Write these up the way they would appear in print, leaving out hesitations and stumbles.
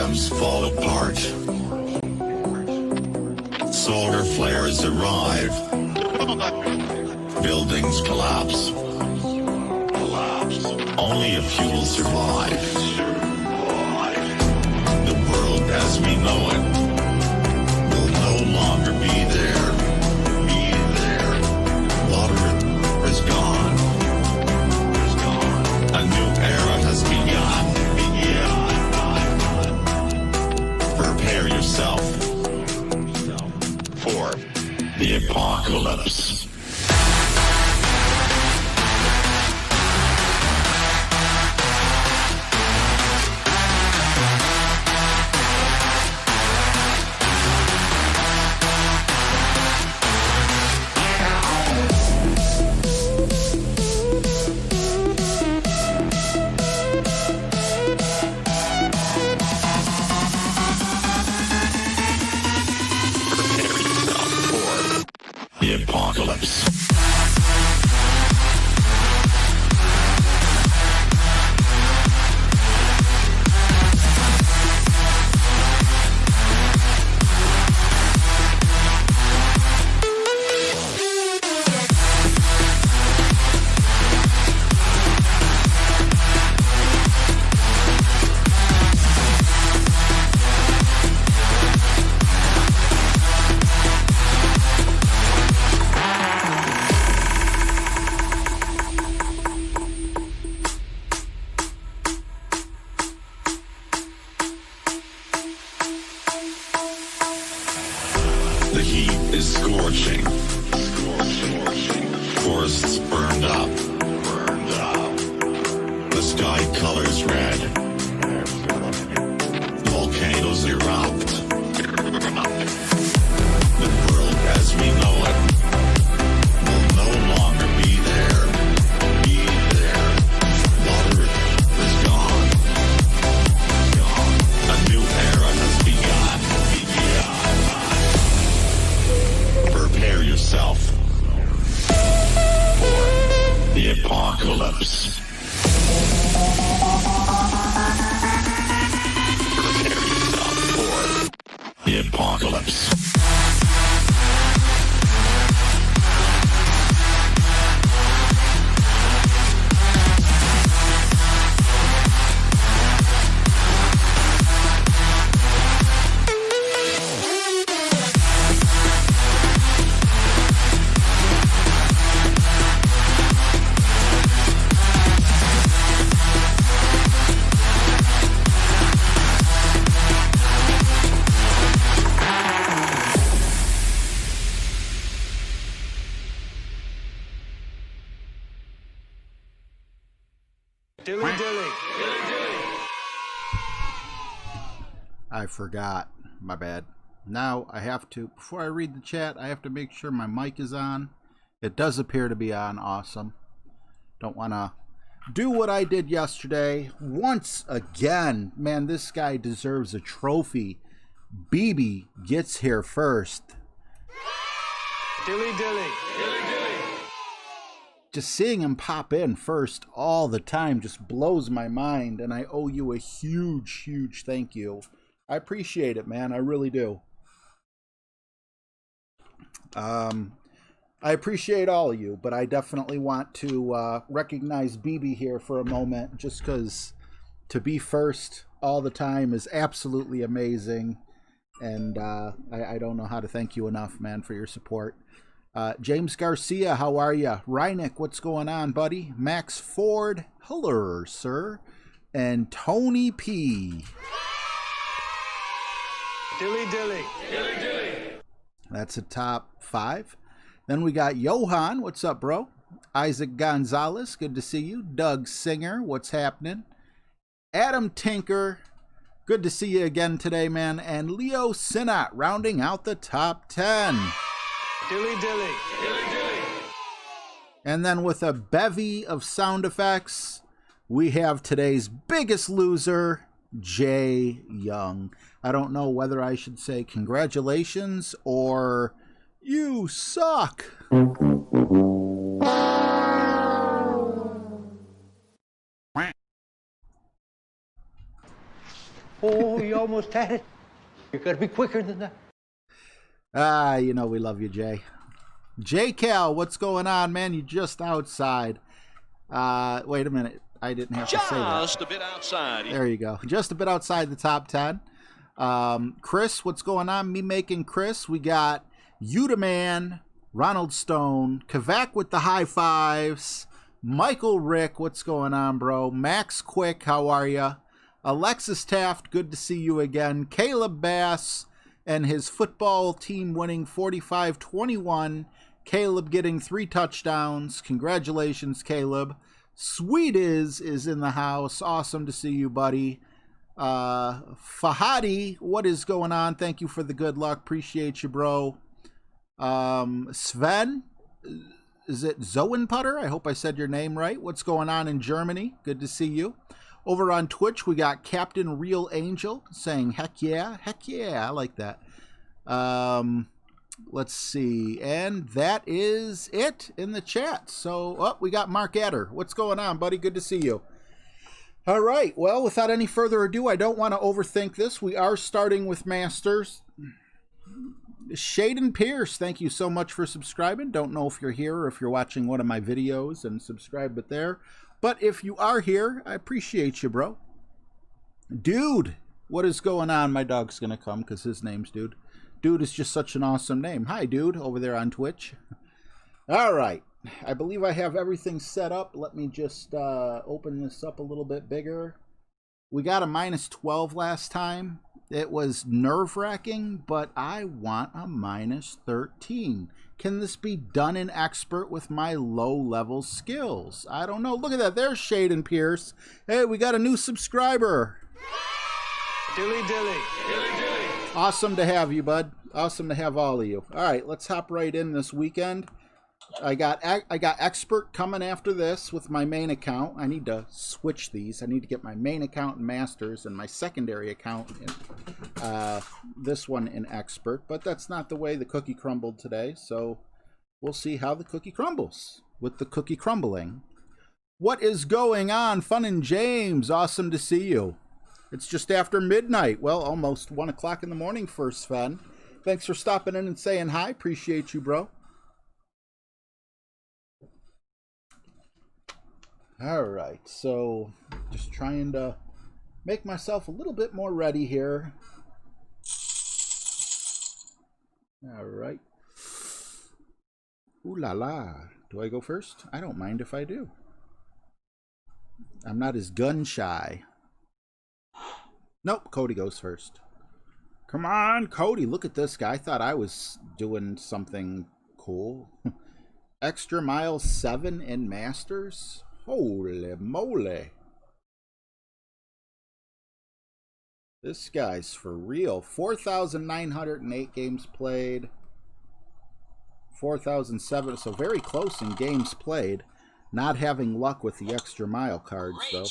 systems fall apart. Solar flares arrive. Buildings collapse. Only a few will survive. The world as we know it will no longer be there. Water is gone. A new era has begun. Prepare yourself for the apocalypse. The apocalypse. The heat is scorching. Forests burned up. The sky colors red. Volcanoes erupt. The world as we know it will no longer be there. Water is gone. A new era has begun. Prepare yourself for the apocalypse. Prepare yourself for the apocalypse. I forgot. My bad. Now I have to, before I read the chat, I have to make sure my mic is on. It does appear to be on. Awesome. Don't want to do what I did yesterday. Once again, man, this guy deserves a trophy. BB gets here first. Dilly dilly. Just seeing him pop in first all the time just blows my mind, and I owe you a huge, huge thank you. I appreciate it, man. I really do. I appreciate all of you, but I definitely want to recognize BB here for a moment, just because to be first all the time is absolutely amazing, and I don't know how to thank you enough, man, for your support. James Garcia, how are you? Reineck, what's going on, buddy? Max Ford, hello, sir. And Tony P. Dilly dilly. That's a top 5. Then we got Johan, what's up, bro? Isaac Gonzalez, good to see you. Doug Singer, what's happening? Adam Tinker, good to see you again today, man. And Leo Sinat, rounding out the top 10. Dilly dilly. And then with a bevy of sound effects, we have today's biggest loser, Jay Young. I don't know whether I should say congratulations or you suck. Oh you almost had it. You gotta be quicker than that. You know we love you, Jay. J Cal, what's going on, man? You just outside. Wait a minute. I didn't have to say that. Just a bit outside. There you go. Just a bit outside the top 10. Chris, what's going on? Me making Chris. We got Udaman, Ronald Stone, Kavak with the high fives, Michael Rick, what's going on, bro? Max Quick, how are ya? Alexis Taft, good to see you again. Caleb Bass and his football team winning 45-21. Caleb getting 3 touchdowns. Congratulations, Caleb. Sweet is in the house. Awesome to see you, buddy. Fahadi, what is going on? Thank you for the good luck. Appreciate you, bro. Sven, is it Zoenputter? I hope I said your name right. What's going on in Germany? Good to see you. Over on Twitch, we got Captain Real Angel saying, heck yeah, I like that. Let's see, and that is it in the chat. So, we got Mark Adder. What's going on, buddy? Good to see you. All right, well, without any further ado, I don't want to overthink this. We are starting with Masters. Shaden Pierce, thank you so much for subscribing. Don't know if you're here or if you're watching one of my videos and subscribe it there. But if you are here, I appreciate you, bro. Dude, what is going on? My dog's going to come because his name's Dude. Dude is just such an awesome name. Hi, Dude, over there on Twitch. All right. I believe I have everything set up. Let me just open this up a little bit bigger. We got a -12 last time. It was nerve-wracking, but I want a -13. Can this be done in expert with my low-level skills? I don't know. Look at that. There's Shaden Pierce. Hey, we got a new subscriber. Dilly dilly. Awesome to have you, bud. Awesome to have all of you. All right, let's hop right in this weekend. I got expert coming after this with my main account. I need to switch these. I need to get my main account in Masters and my secondary account in this one in expert. But that's not the way the cookie crumbled today. So we'll see how the cookie crumbles with the cookie crumbling. What is going on? Fun and James, awesome to see you. It's just after midnight. Well, almost 1 o'clock in the morning for Sven. Thanks for stopping in and saying hi. Appreciate you, bro. All right, so just trying to make myself a little bit more ready here. All right. Ooh la la. Do I go first? I don't mind if I do. I'm not as gun shy. Nope, Cody goes first. Come on, Cody. Look at this guy. I thought I was doing something cool. Extra mile 7 in Masters? Holy moly. This guy's for real. 4,908 games played. 4,007. So very close in games played. Not having luck with the extra mile cards, though.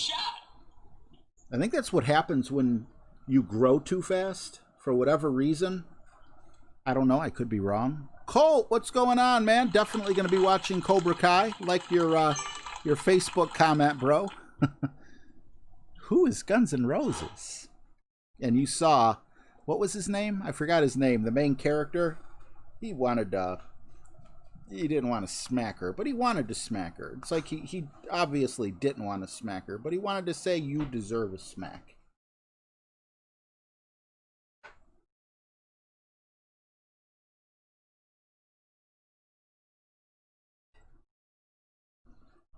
I think that's what happens when you grow too fast for whatever reason. I don't know. I could be wrong. Colt, what's going on, man? Definitely going to be watching Cobra Kai. Like your Facebook comment, bro. Who is Guns N' Roses? And you saw, what was his name? I forgot his name. The main character. He didn't want to smack her, but he wanted to smack her. It's like he obviously didn't want to smack her, but he wanted to say, you deserve a smack.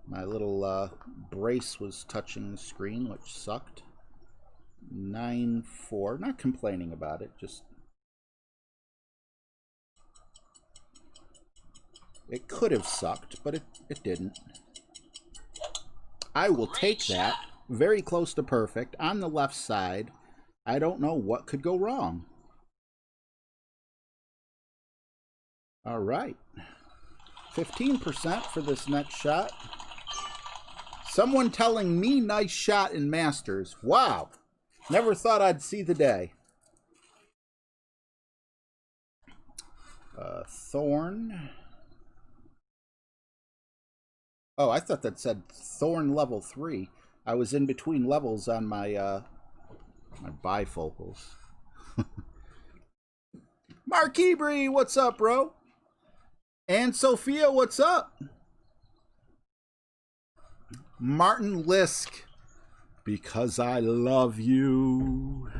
My little brace was touching the screen, which sucked. 9-4. Not complaining about it, just... It could have sucked, but it didn't. I will take that. Very close to perfect. On the left side. I don't know what could go wrong. All right. 15% for this next shot. Someone telling me nice shot in Masters. Wow. Never thought I'd see the day. Thorn. Oh, I thought that said Thorn level 3. I was in between levels on my My bifocals. Mark Ebri, what's up, bro? And Sophia, what's up? Martin Lisk, because I love you.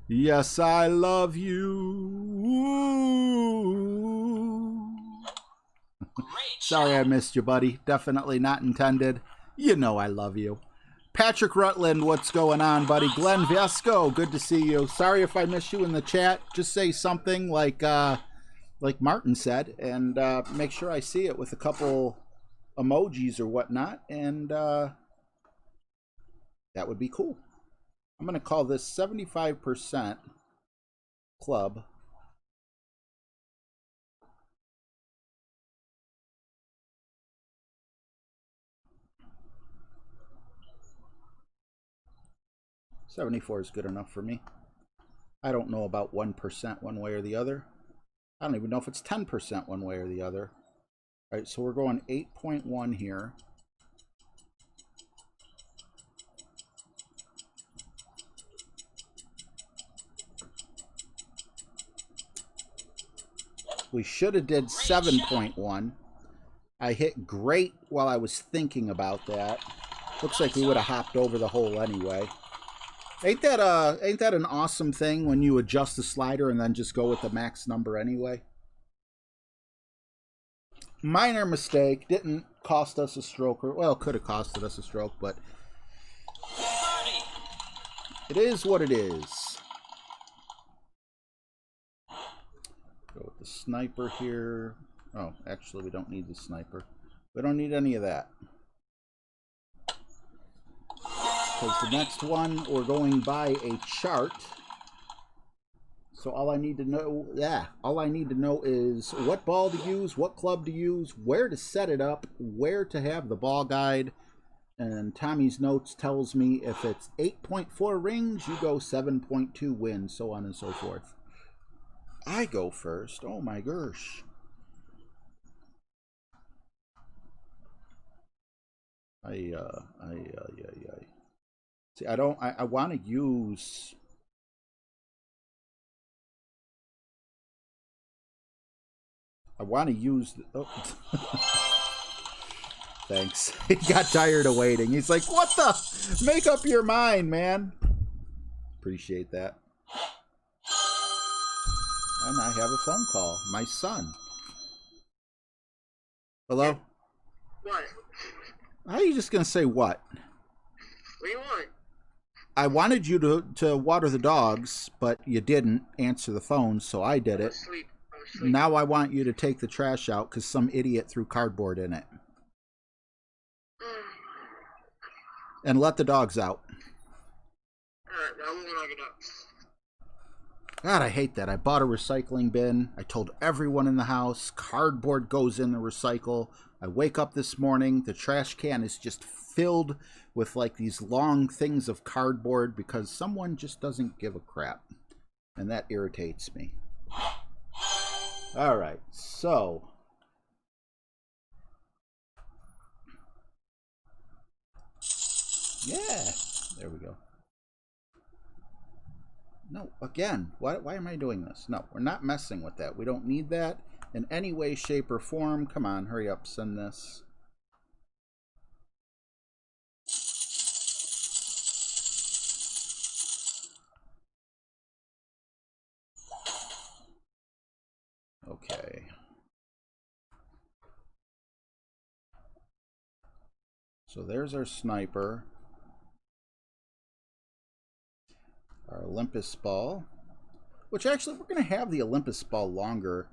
Yes, I love you. Ooh. Sorry I missed you, buddy. Definitely not intended. You know I love you. Patrick Rutland, what's going on, buddy? Glenn Vesco, good to see you. Sorry if I missed you in the chat. Just say something like Martin said, and make sure I see it with a couple emojis or whatnot, and that would be cool. I'm going to call this 75% club. $74 is good enough for me. I don't know about 1% one way or the other. I don't even know if it's 10% one way or the other. All right, so we're going 8.1 here. We should have did 7.1. I hit great while I was thinking about that. Looks like we would have hopped over the hole anyway. Ain't that an awesome thing when you adjust the slider and then just go with the max number anyway? Minor mistake. Didn't cost us a stroke. Well, could have costed us a stroke, but it is what it is. Go with the sniper here. Oh, actually, we don't need the sniper. We don't need any of that. Because the next one, we're going by a chart. So all I need to know, all I need to know is what ball to use, what club to use, where to set it up, where to have the ball guide. And Tommy's notes tells me if it's 8.4 rings, you go 7.2 wins, so on and so forth. I go first. Oh my gosh. See, I want to use. I want to use. Oh. Thanks. He got tired of waiting. He's like, what the? Make up your mind, man. Appreciate that. And I have a phone call. My son. Hello? What? How are you just going to say what? What do you want? I wanted you to water the dogs, but you didn't answer the phone, so I did I it. was asleep. I was asleep. Now I want you to take the trash out because some idiot threw cardboard in it. And let the dogs out. Alright, I won't knock it up. God, I hate that. I bought a recycling bin. I told everyone in the house, cardboard goes in the recycle. I wake up this morning, the trash can is just filled with like these long things of cardboard because someone just doesn't give a crap. And that irritates me. All right, so yeah, there we go. No, again, why am I doing this? No, we're not messing with that. We don't need that in any way, shape, or form. Come on, hurry up, send this. Okay. So there's our sniper. Our Olympus ball. Which actually, we're going to have the Olympus ball longer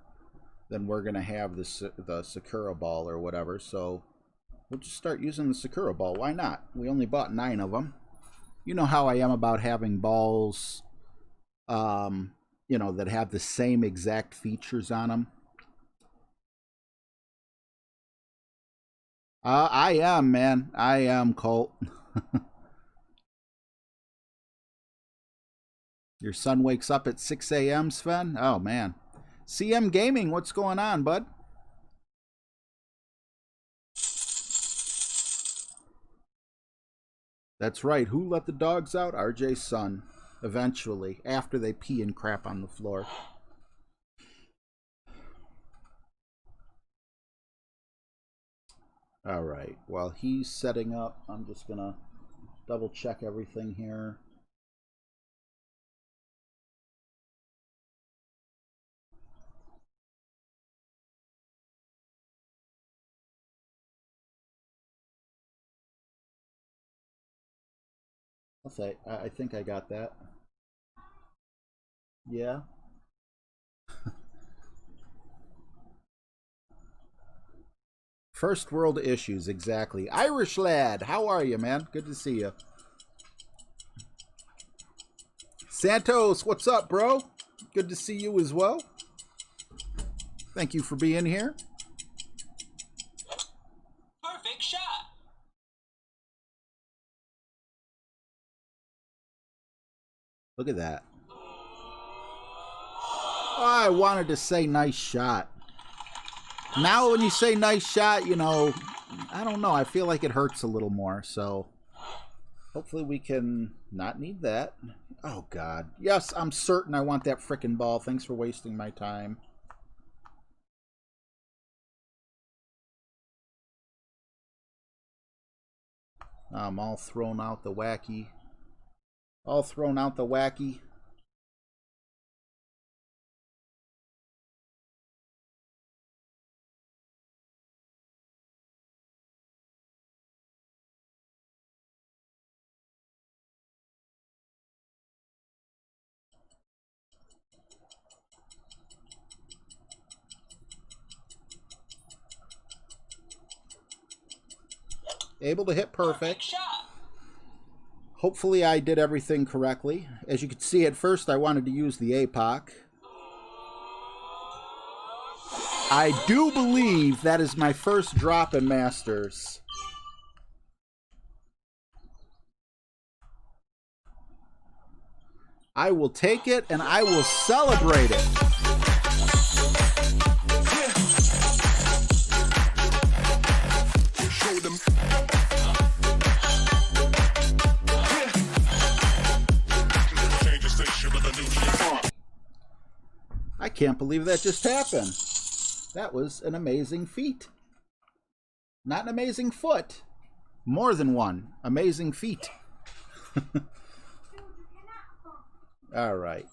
than we're going to have the Sakura ball or whatever. So we'll just start using the Sakura ball. Why not? We only bought 9 of them. You know how I am about having balls, you know, that have the same exact features on them. I am, man. I am, Colt. Your son wakes up at 6 a.m., Sven? Oh, man. CM Gaming, what's going on, bud? That's right. Who let the dogs out? RJ's son. eventually, after they pee and crap on the floor. All right, while he's setting up, I'm just going to double check everything here. I'll say, I think I got that. Yeah. First world issues, exactly. Irish lad, how are you, man? Good to see you. Santos, what's up, bro? Good to see you as well. Thank you for being here. Perfect shot. Look at that. Oh, I wanted to say nice shot. Now when you say nice shot, you know, I don't know. I feel like it hurts a little more. So hopefully we can not need that. Oh, God. Yes, I'm certain I want that frickin' ball. Thanks for wasting my time. I'm all thrown out the wacky. All thrown out the wacky. Able to hit perfect. Shot. Hopefully I did everything correctly. As you can see, at first I wanted to use the APOC. I do believe that is my first drop in Masters. I will take it and I will celebrate it. Show them. Change the station with a new shit. I can't believe that just happened. That was an amazing feat. Not an amazing foot. More than one. Amazing feat. All right.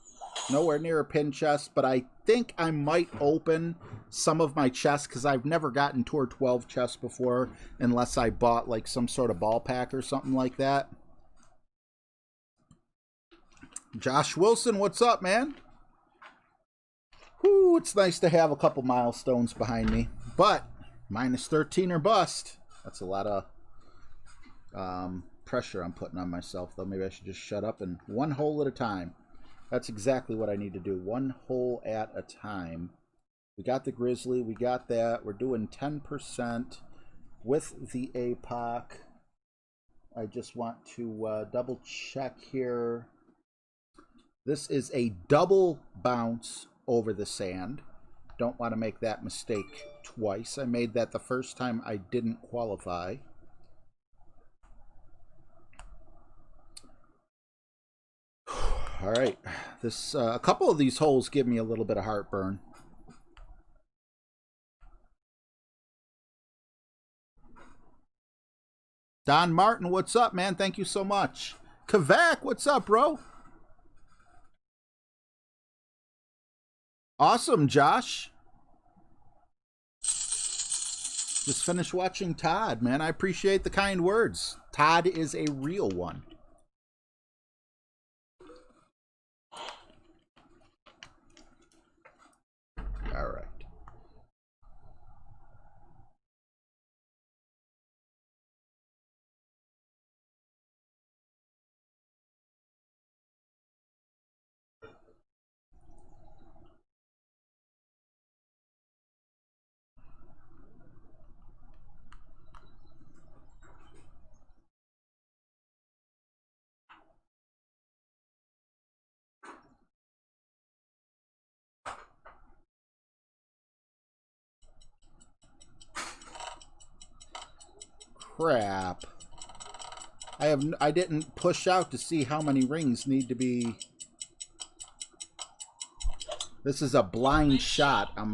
Nowhere near a pin chest, but I think I might open some of my chests because I've never gotten Tour 12 chests before unless I bought like some sort of ball pack or something like that. Josh Wilson, what's up, man? Whew, it's nice to have a couple milestones behind me. But minus 13 or bust. That's a lot of pressure I'm putting on myself, though. Maybe I should just shut up and one hole at a time. That's exactly what I need to do. One hole at a time. We got the Grizzly. We got that. We're doing 10% with the APOC. I just want to double check here. This is a double bounce over the sand. Don't want to make that mistake twice. I made that the first time I didn't qualify. All right, this a couple of these holes give me a little bit of heartburn. Don Martin, what's up, man? Thank you so much. Kavak, what's up, bro? Awesome, Josh. Just finished watching Todd, man. I appreciate the kind words. Todd is a real one. All right. Crap. I didn't push out to see how many rings need to be. This is a blind shot. I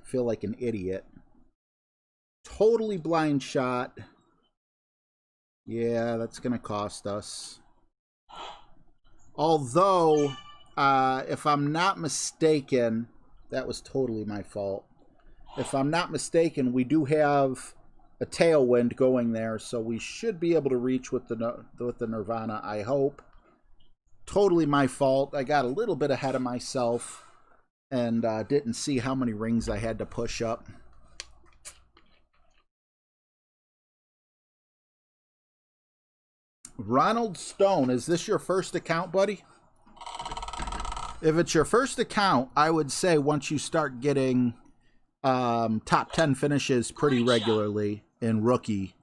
feel like an idiot. Totally blind shot. Yeah, that's gonna cost us. Although, if I'm not mistaken, that was totally my fault. If I'm not mistaken, we do have a tailwind going there, so we should be able to reach with the Nirvana, I hope. Totally my fault. I got a little bit ahead of myself and didn't see how many rings I had to push up. Ronald Stone, is this your first account, buddy? If it's your first account, I would say once you start getting top 10 finishes pretty regularly in rookie,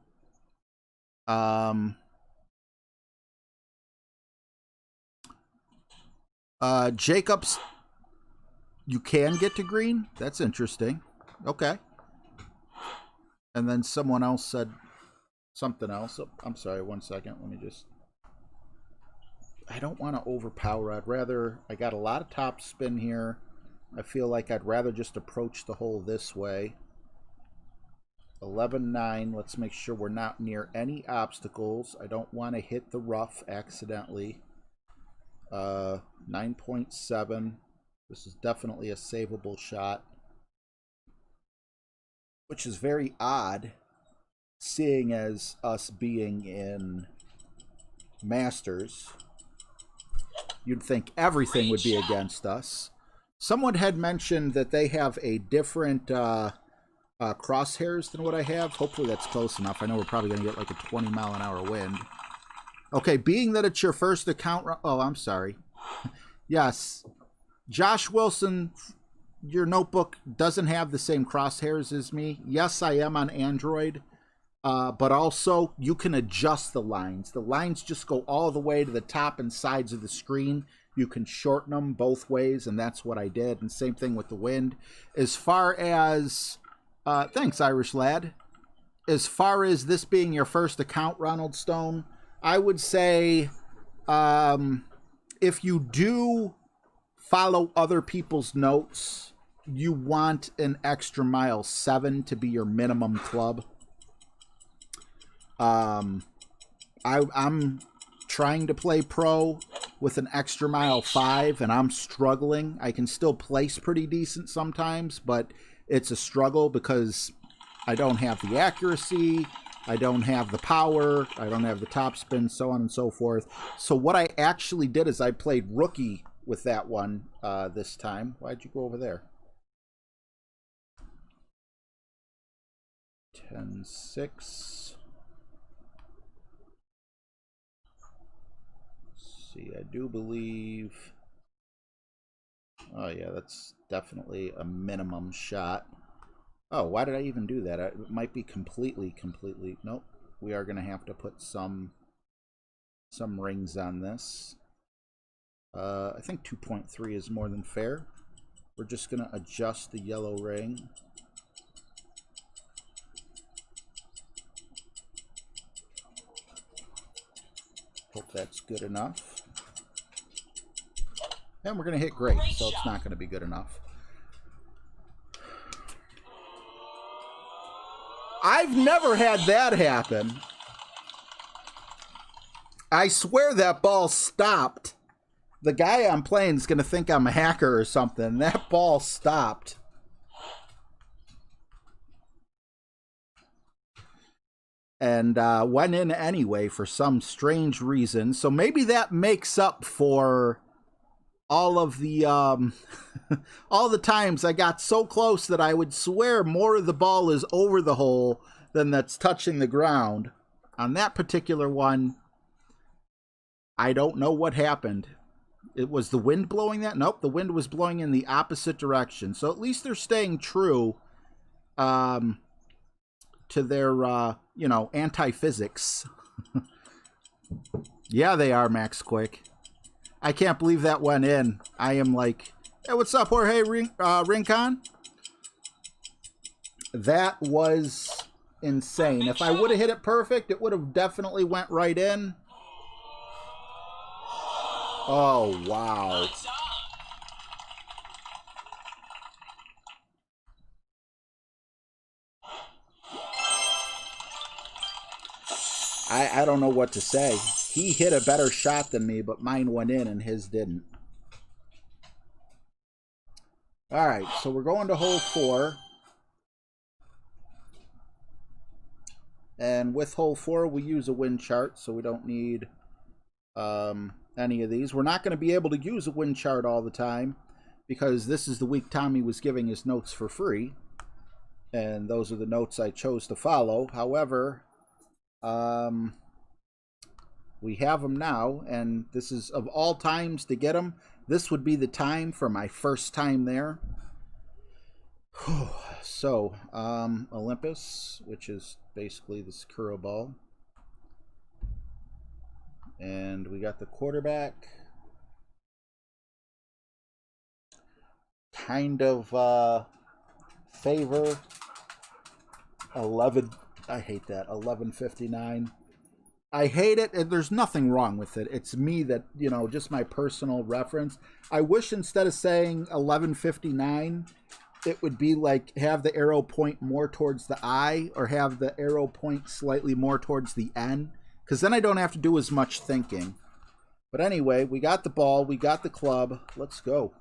Jacobs, you can get to green? That's interesting. Okay. And then someone else said something else. Oh, I'm sorry, 1 second. Let me just... I don't want to overpower. I got a lot of top spin here. I feel like I'd rather just approach the hole this way. 11-9. Let's make sure we're not near any obstacles. I don't want to hit the rough accidentally. 9.7. This is definitely a savable shot. Which is very odd, seeing as us being in Masters. You'd think everything would be against us. Someone had mentioned that they have a different crosshairs than what I have. Hopefully that's close enough. I know we're probably going to get like a 20-mile-an-hour wind. Okay, being that it's your first account... Oh, I'm sorry. Yes. Josh Wilson, your notebook doesn't have the same crosshairs as me. Yes, I am on Android. But also, you can adjust the lines. The lines just go all the way to the top and sides of the screen. You can shorten them both ways, and that's what I did. And same thing with the wind. As far as... thanks, Irish lad. As far as this being your first account, Ronald Stone, I would say if you do follow other people's notes, you want an extra mile 7 to be your minimum club. I'm trying to play pro with an extra mile 5, and I'm struggling. I can still place pretty decent sometimes, but it's a struggle because I don't have the accuracy, I don't have the power, I don't have the top spin, so on and so forth. So what I actually did is I played rookie with that one this time. Why'd you go over there? 10-6. See, I do believe... Oh, yeah, that's definitely a minimum shot. Oh, why did I even do that? It might be completely... Nope. We are going to have to put some rings on this. I think 2.3 is more than fair. We're just going to adjust the yellow ring. Hope that's good enough. And we're going to hit great, so it's not going to be good enough. I've never had that happen. I swear that ball stopped. The guy I'm playing is going to think I'm a hacker or something. That ball stopped. And went in anyway for some strange reason. So maybe that makes up for all of the all the times I got so close that I would swear more of the ball is over the hole than that's touching the ground. On that particular one, I don't know what happened. It was the wind blowing that? Nope, the wind was blowing in the opposite direction. So at least they're staying true to their, you know, anti-physics. Yeah, they are, Max Quick. I can't believe that went in. I am like, hey, what's up, Jorge Rincon? That was insane. If I would have hit it perfect, it would have definitely went right in. Oh, wow. I don't know what to say. He hit a better shot than me, but mine went in and his didn't. All right, so we're going to hole 4. And with hole 4, we use a wind chart, so we don't need any of these. We're not going to be able to use a wind chart all the time because this is the week Tommy was giving his notes for free. And those are the notes I chose to follow. However, we have them now, and this is, of all times to get them, this would be the time for my first time there. So, Olympus, which is basically the Sakura ball. And we got the quarterback. Kind of favor 11. I hate that. 1159. I hate it, and there's nothing wrong with it. It's me that, you know, just my personal reference. I wish instead of saying 1159, it would be like have the arrow point more towards the I or have the arrow point slightly more towards the N, because then I don't have to do as much thinking. But anyway, we got the ball, we got the club. Let's go.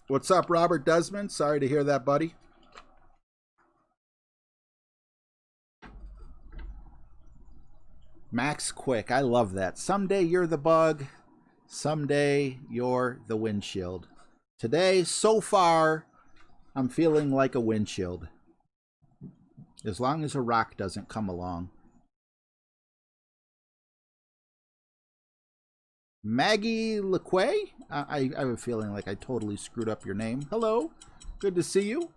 What's up, Robert Desmond? Sorry to hear that, buddy. Max Quick, I love that. Someday you're the bug. Someday you're the windshield. Today, so far, I'm feeling like a windshield. As long as a rock doesn't come along. Maggie LeQuay? I have a feeling like I totally screwed up your name. Hello. Good to see you.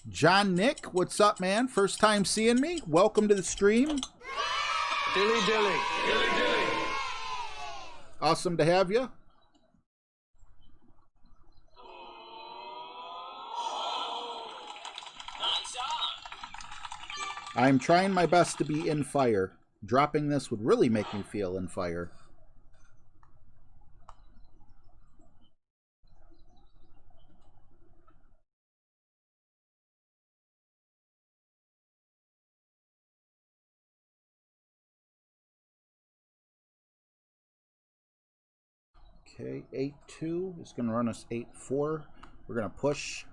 John Nick, what's up, man? First time seeing me? Welcome to the stream. Dilly dilly. Dilly dilly. Awesome to have you. I'm trying my best to be in fire. Dropping this would really make me feel in fire. Okay, 8-2 is going to run us 8-4. We're going to push.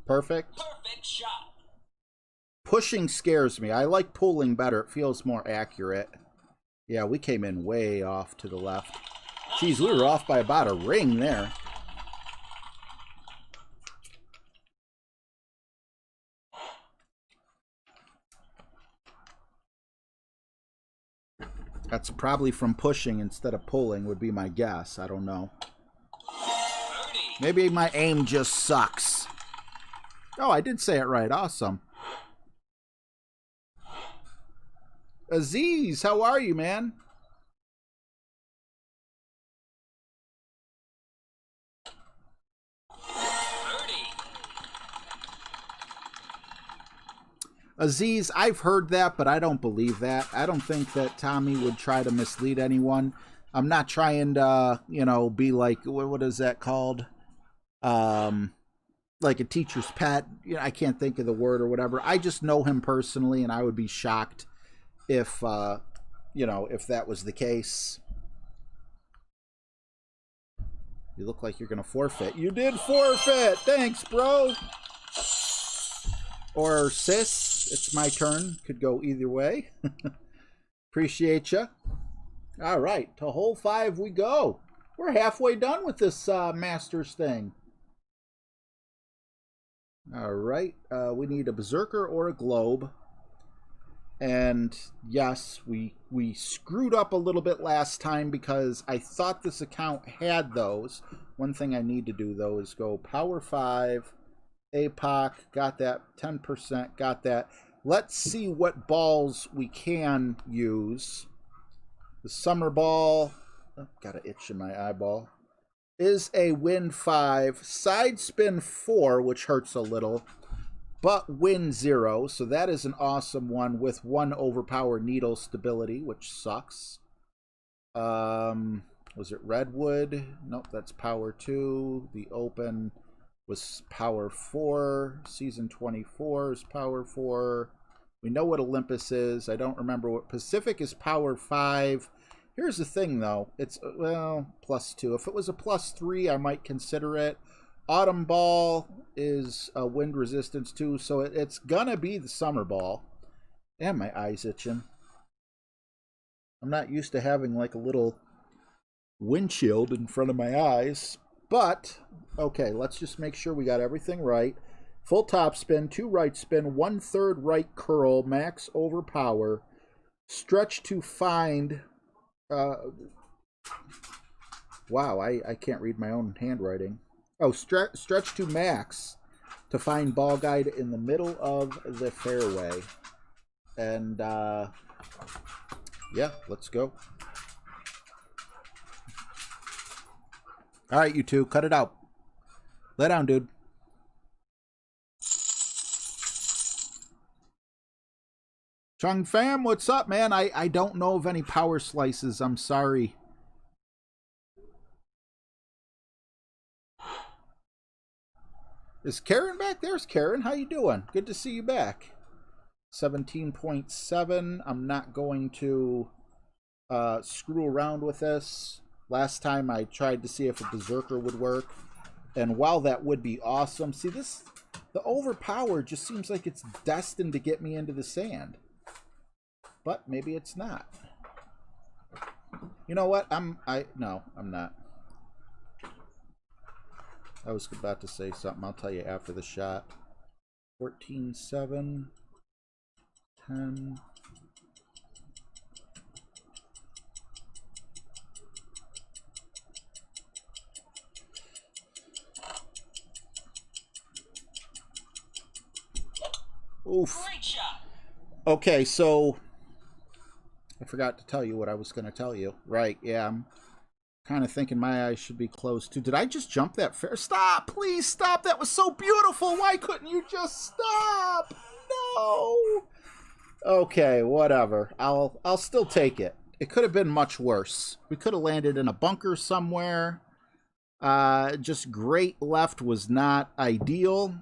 Perfect. Perfect shot. Pushing scares me. I like pulling better. It feels more accurate. Yeah, we came in way off to the left. Geez, we were off by about a ring there. That's probably from pushing instead of pulling would be my guess. I don't know. Maybe my aim just sucks. Oh, I did say it right. Awesome. Aziz, how are you, man? Aziz, I've heard that, but I don't believe that. I don't think that Tommy would try to mislead anyone. I'm not trying to, you know, be like, what is that called? Like a teacher's pet. You know, I can't think of the word or whatever. I just know him personally, and I would be shocked if, you know, if that was the case. You look like you're going to forfeit. You did forfeit. Thanks, bro. Or sis. It's my turn. Could go either way. Appreciate you. All right, to hole 5 we go. We're halfway done with this Masters thing. All right, we need a Berserker or a Globe. And yes, we screwed up a little bit last time because I thought this account had those. One thing I need to do, though, is go Power 5, APOC, got that, 10%, got that. Let's see what balls we can use. The Summer Ball, oh, got an itch in my eyeball, is a win 5, side spin 4, which hurts a little, but win 0, so that is an awesome one with 1 overpower needle stability, which sucks. Was it Redwood? Nope, that's power 2. The open was power 4. Season 24 is power 4. We know what Olympus is. I don't remember what Pacific is. Power 5. Here's the thing, though. It's, well, +2. If it was a +3, I might consider it. Autumn Ball is a wind resistance 2, so it's gonna be the Summer Ball. Damn, my eye's itching. I'm not used to having like a little windshield in front of my eyes. But, okay, let's just make sure we got everything right. Full top spin, 2 right spin, 1/3 right curl, max overpower, stretch to find. Wow, I can't read my own handwriting. Oh, stretch to max to find ball guide in the middle of the fairway. And, yeah, let's go. All right, you two, cut it out. Lay down, dude. Chung fam, what's up, man? I don't know of any power slices. I'm sorry. Is Karen back? There's Karen. How you doing? Good to see you back. 17.7. I'm not going to screw around with this. Last time I tried to see if a Berserker would work. And while that would be awesome, see this, the overpower just seems like it's destined to get me into the sand. But maybe it's not. You know what? No, I'm not. I was about to say something. I'll tell you after the shot. 14-7. 10. Oof. Great shot. Okay, so I forgot to tell you what I was going to tell you. Right, yeah, I'm kind of thinking my eyes should be closed too. Did I just jump that fair? Stop! Please stop! That was so beautiful! Why couldn't you just stop? No! Okay, whatever. I'll still take it. It could have been much worse. We could have landed in a bunker somewhere. Just great left was not ideal.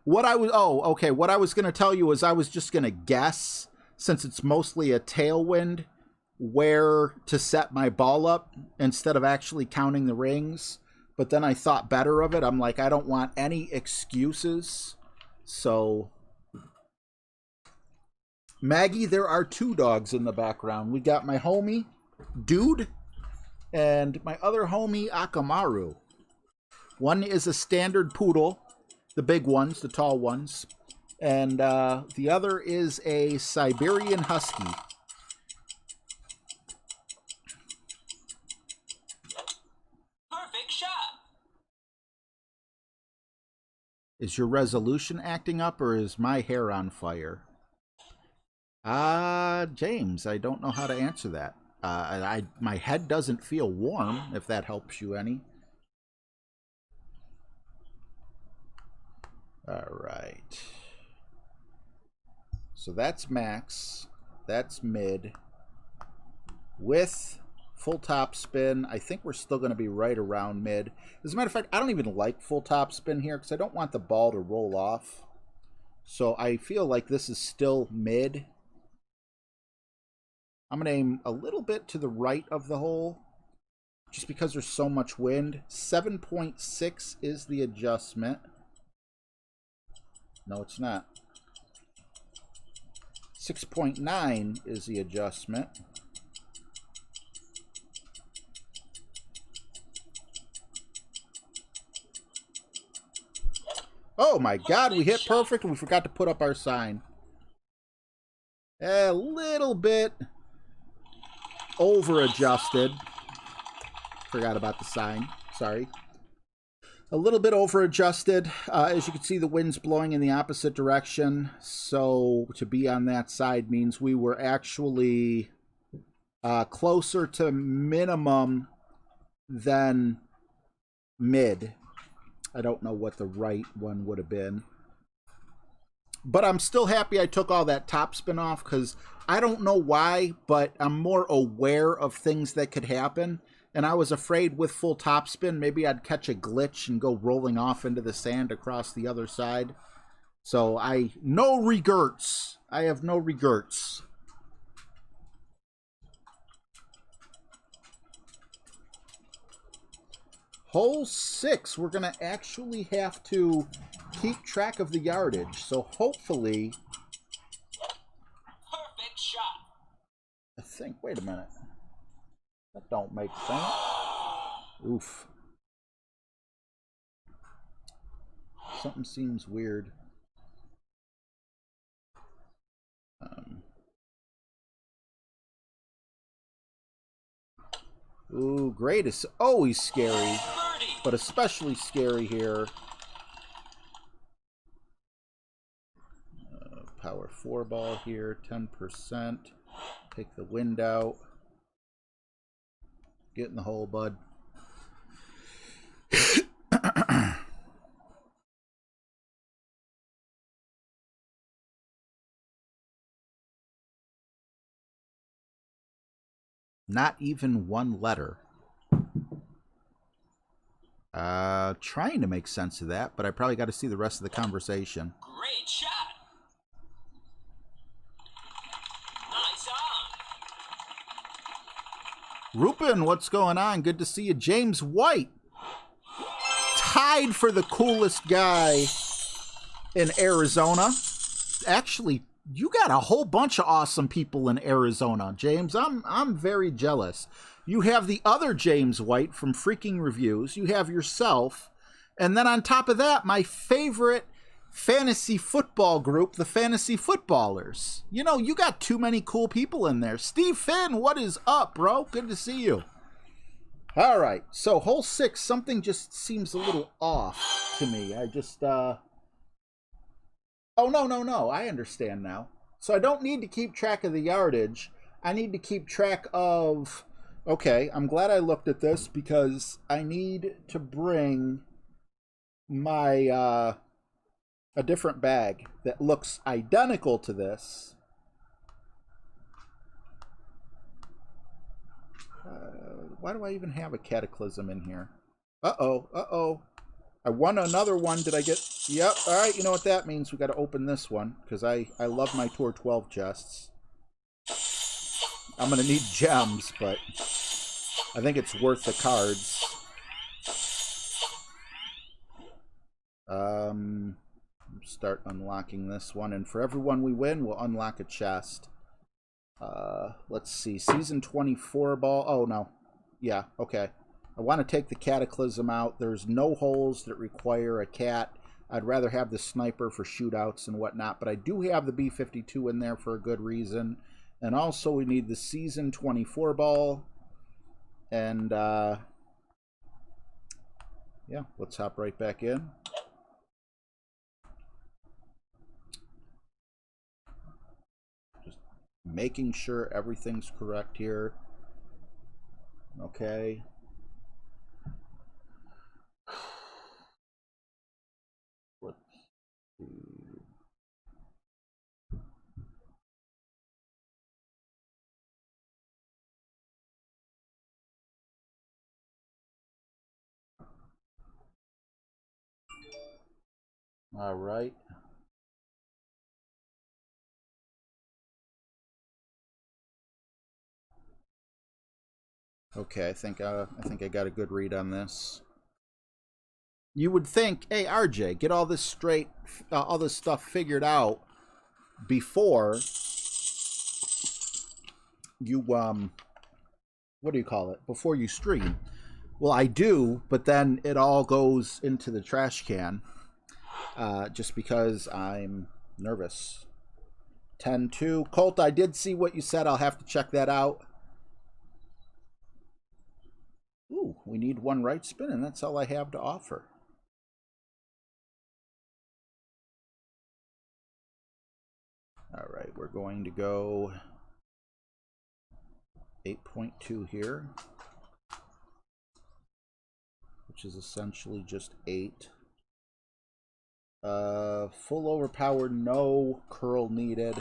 What I was going to tell you is I was just going to guess, since it's mostly a tailwind, where to set my ball up instead of actually counting the rings. But then I thought better of it. I'm like, I don't want any excuses. So, Maggie, there are 2 dogs in the background. We got my homie, Dude, and my other homie, Akamaru. One is a standard poodle. The big ones, the tall ones. And the other is a Siberian Husky. Perfect shot. Is your resolution acting up or is my hair on fire? James, I don't know how to answer that. My head doesn't feel warm, if that helps you any. All right. So that's max. That's mid. With full top spin, I think we're still going to be right around mid. As a matter of fact, I don't even like full top spin here because I don't want the ball to roll off. So I feel like this is still mid. I'm going to aim a little bit to the right of the hole just because there's so much wind. 7.6 is the adjustment. No, it's not. 6.9 is the adjustment. Oh my God, we hit perfect and we forgot to put up our sign. A little bit over adjusted. Forgot about the sign. Sorry. A little bit over adjusted. As you can see, the wind's blowing in the opposite direction. So to be on that side means we were actually closer to minimum than mid. I don't know what the right one would have been. But I'm still happy I took all that topspin off because I don't know why, but I'm more aware of things that could happen. And I was afraid with full topspin, maybe I'd catch a glitch and go rolling off into the sand across the other side. So no regrets. I have no regrets. Hole 6, we're going to actually have to keep track of the yardage. So hopefully... Perfect shot. I think, wait a minute. That don't make sense. Oof. Something seems weird. Ooh, great. It's always scary, but especially scary here. Power 4 ball here, 10%. Take the wind out. Get in the hole, bud. Not even one letter. Trying to make sense of that, but I probably got to see the rest of the conversation. Great shot. Nice on. Rupin, what's going on? Good to see you. James White. Tied for the coolest guy in Arizona. Actually, you got a whole bunch of awesome people in Arizona, James. I'm very jealous. You have the other James White from Freaking Reviews. You have yourself. And then on top of that, my favorite fantasy football group, the Fantasy Footballers. You know, you got too many cool people in there. Steve Finn, what is up, bro? Good to see you. All right, so hole 6, something just seems a little off to me. I just, Oh, no, I understand now. So I don't need to keep track of the yardage. I need to keep track of... Okay, I'm glad I looked at this because I need to bring my, a different bag that looks identical to this. Why do I even have a cataclysm in here? Uh-oh. I won another one. Did I get... Yep. All right, you know what that means. We got to open this one because I love my Tour 12 chests. I'm going to need gems, but I think it's worth the cards. Start unlocking this one. And for every one we win, we'll unlock a chest. Let's see. Season 24 ball. Oh, no. Yeah, okay. I want to take the Cataclysm out. There's no holes that require a cat. I'd rather have the sniper for shootouts and whatnot, but I do have the B-52 in there for a good reason. And also we need the Season 24 ball. And, yeah, let's hop right back in. Just making sure everything's correct here. Okay. Let's see. All right. Okay, I think I got a good read on this. You would think, hey RJ, get all this straight, all this stuff figured out before you what do you call it, before you stream. Well, I do, but then it all goes into the trash can just because I'm nervous. 10-2. Colt, I did see what you said. I'll have to check that out. Ooh, we need one right spin, and that's all I have to offer. All right, we're going to go 8.2 here, which is essentially just 8. Full overpower, no curl needed.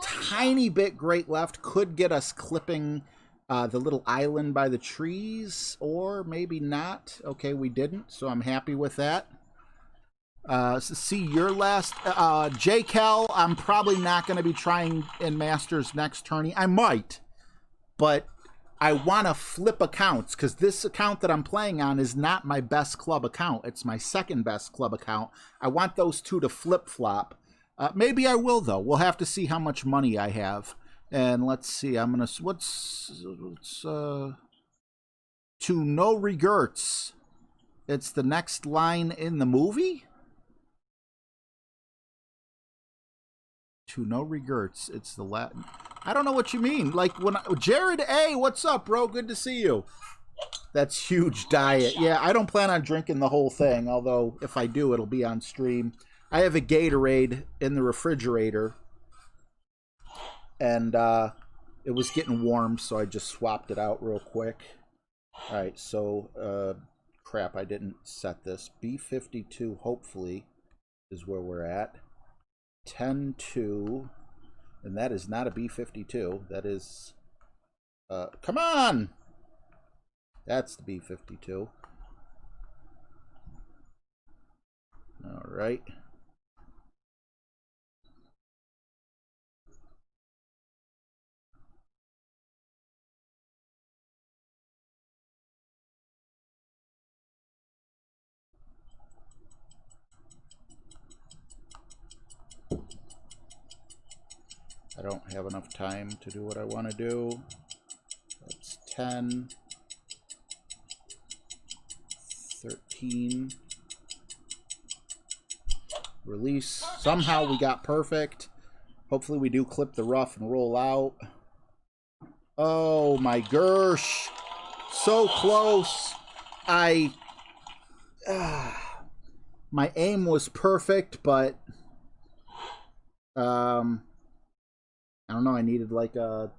Tiny bit great left could get us clipping the little island by the trees, or maybe not. Okay, we didn't, so I'm happy with that. See your last J-Cal. I'm probably not going to be trying in Masters next tourney. I might, but I want to flip accounts because this account that I'm playing on is not my best club account. It's my second best club account. I want those two to flip-flop. Maybe I will, though. We'll have to see how much money I have. And let's see. I'm going to... What's to no regrets. It's the next line in the movie? To no regrets. It's the Latin... I don't know what you mean. Like, when Jared A., what's up, bro? Good to see you. That's huge diet. Yeah, I don't plan on drinking the whole thing, although if I do, it'll be on stream. I have a Gatorade in the refrigerator, and it was getting warm, so I just swapped it out real quick. All right, so, crap, I didn't set this. B52, hopefully, is where we're at. 10-2. And that is not a B52. That is... come on! That's the B52. All right. I don't have enough time to do what I want to do. That's 10, 13. Release. Somehow we got perfect. Hopefully we do clip the rough and roll out. Oh my gosh. So close. My aim was perfect, but I don't know, I needed like a,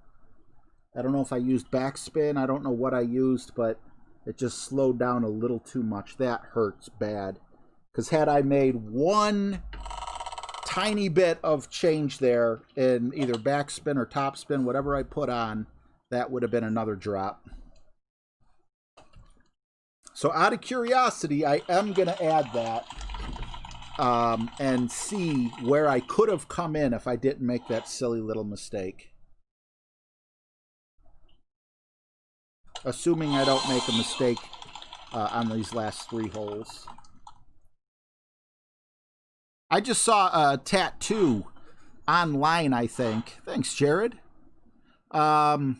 I don't know if I used backspin, I don't know what I used, but it just slowed down a little too much. That hurts bad. Because had I made one tiny bit of change there in either backspin or topspin, whatever I put on, that would have been another drop. So out of curiosity, I am going to add that. And see where I could have come in if I didn't make that silly little mistake. Assuming I don't make a mistake on these last 3 holes. I just saw a tattoo online, I think. Thanks, Jared. I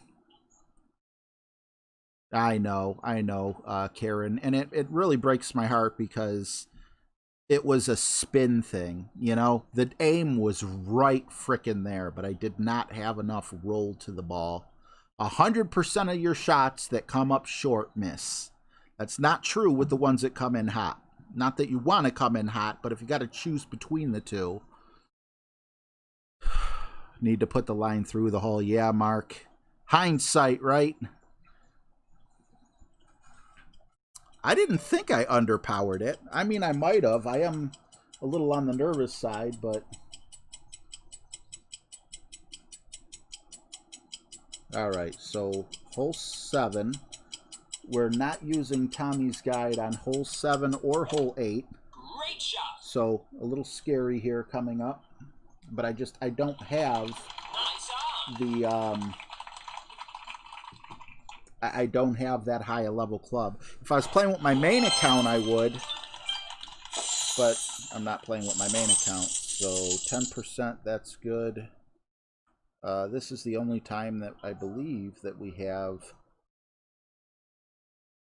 know, Karen. And it really breaks my heart because... it was a spin thing, you know? The aim was right frickin' there, but I did not have enough roll to the ball. 100% of your shots that come up short miss. That's not true with the ones that come in hot. Not that you want to come in hot, but if you got to choose between the two. Need to put the line through the hole. Yeah, Mark. Hindsight, right? I didn't think I underpowered it. I mean, I might have. I am a little on the nervous side, but... Alright, so hole 7. We're not using Tommy's guide on hole 7 or hole 8. Great shot. So, a little scary here coming up. But I don't have Nice the, I don't have that high a level club. If I was playing with my main account, I would. But I'm not playing with my main account. So 10%, that's good. This is the only time that I believe that we have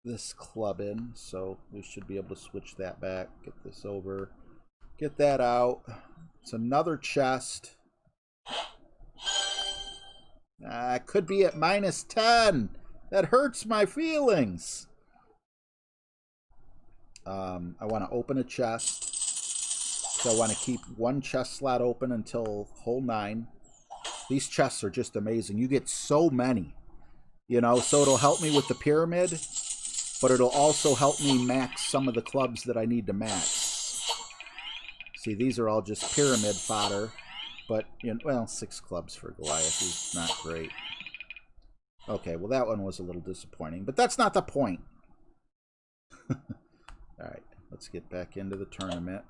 this club in, so we should be able to switch that back, get this over, get that out. It's another chest. I could be at -10. That hurts my feelings. I want to open a chest. So I want to keep one chest slot open until hole 9. These chests are just amazing. You get so many, you know, so it'll help me with the pyramid, but it'll also help me max some of the clubs that I need to max. See, these are all just pyramid fodder, but, you know, well, 6 clubs for Goliath is not great. Okay, well, that one was a little disappointing, but that's not the point. All right, let's get back into the tournament.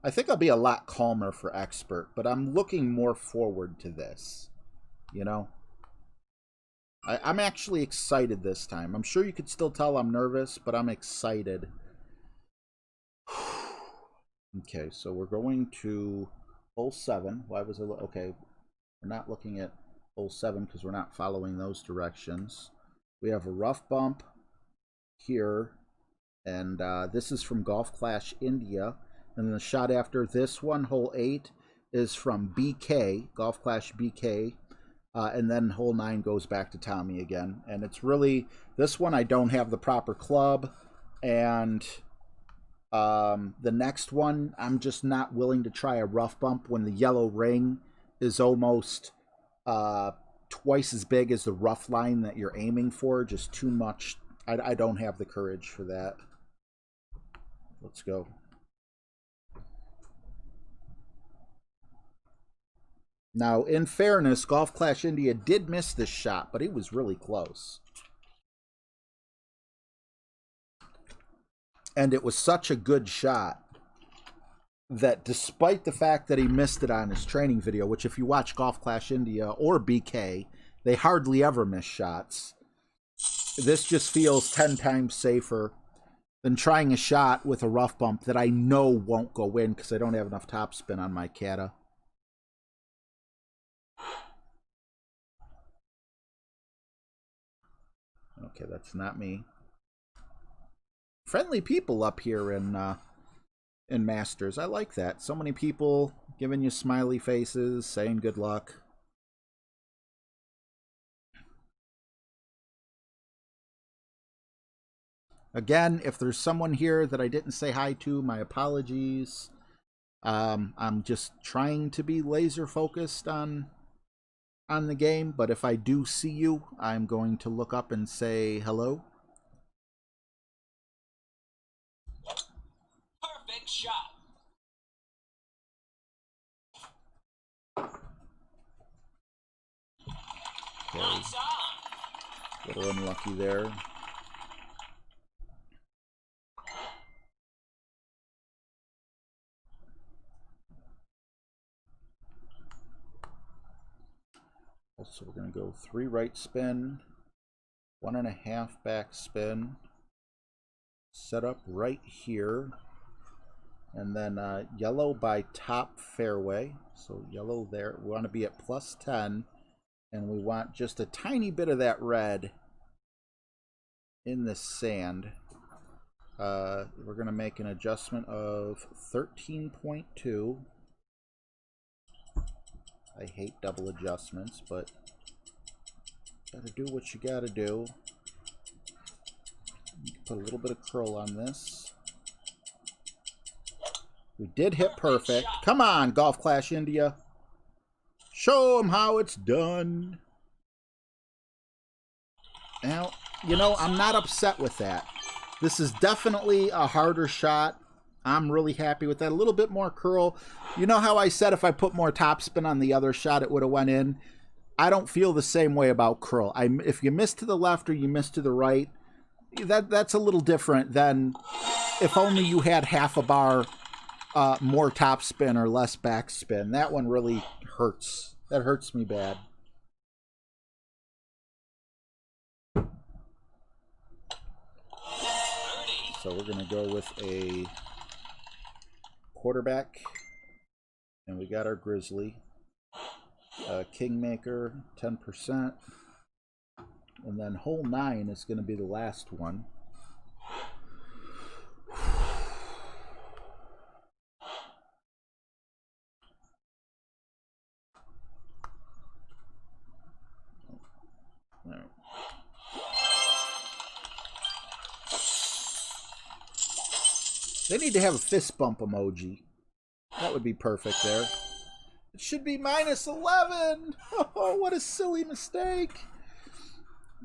I think I'll be a lot calmer for expert, but I'm looking more forward to this, you know? I'm actually excited this time. I'm sure you could still tell I'm nervous, but I'm excited. Okay, so we're going to hole 7. Why was it? Okay, we're not looking at hole 7 because we're not following those directions. We have a rough bump here, and this is from Golf Clash India. And then the shot after this one, hole 8, is from BK, Golf Clash BK. And then hole 9 goes back to Tommy again. And it's really, this one I don't have the proper club. And the next one, I'm just not willing to try a rough bump when the yellow ring is almost twice as big as the rough line that you're aiming for. Just too much. I don't have the courage for that. Let's go. Now, in fairness, Golf Clash India did miss this shot, but it was really close. And it was such a good shot that despite the fact that he missed it on his training video, which if you watch Golf Clash India or BK, they hardly ever miss shots. This just feels 10 times safer than trying a shot with a rough bump that I know won't go in because I don't have enough topspin on my kata. Okay, that's not me. Friendly people up here in Masters. I like that. So many people giving you smiley faces, saying good luck. Again, if there's someone here that I didn't say hi to, my apologies. I'm just trying to be laser focused on the game, but if I do see you, I'm going to look up and say hello. Perfect shot. Okay. Lights on. A little unlucky there. So we're going to go 3 right spin, 1.5 back spin, set up right here, and then yellow by top fairway. So yellow there. We want to be at +10, and we want just a tiny bit of that red in the sand. We're going to make an adjustment of 13.2. I hate double adjustments, but gotta do what you gotta do. Put a little bit of curl on this. We did hit perfect. Come on, Golf Clash India. Show them how it's done. Now, you know, I'm not upset with that. This is definitely a harder shot. I'm really happy with that. A little bit more curl. You know how I said if I put more topspin on the other shot, it would have went in? I don't feel the same way about curl. If you miss to the left or you miss to the right, that's a little different than if only you had half a bar more topspin or less backspin. That one really hurts. That hurts me bad. So we're going to go with a quarterback And we got our Grizzly. Kingmaker, 10%. And then hole 9 is going to be the last one. All right. They need to have a fist bump emoji. That would be perfect there. It should be -11. Oh, what a silly mistake.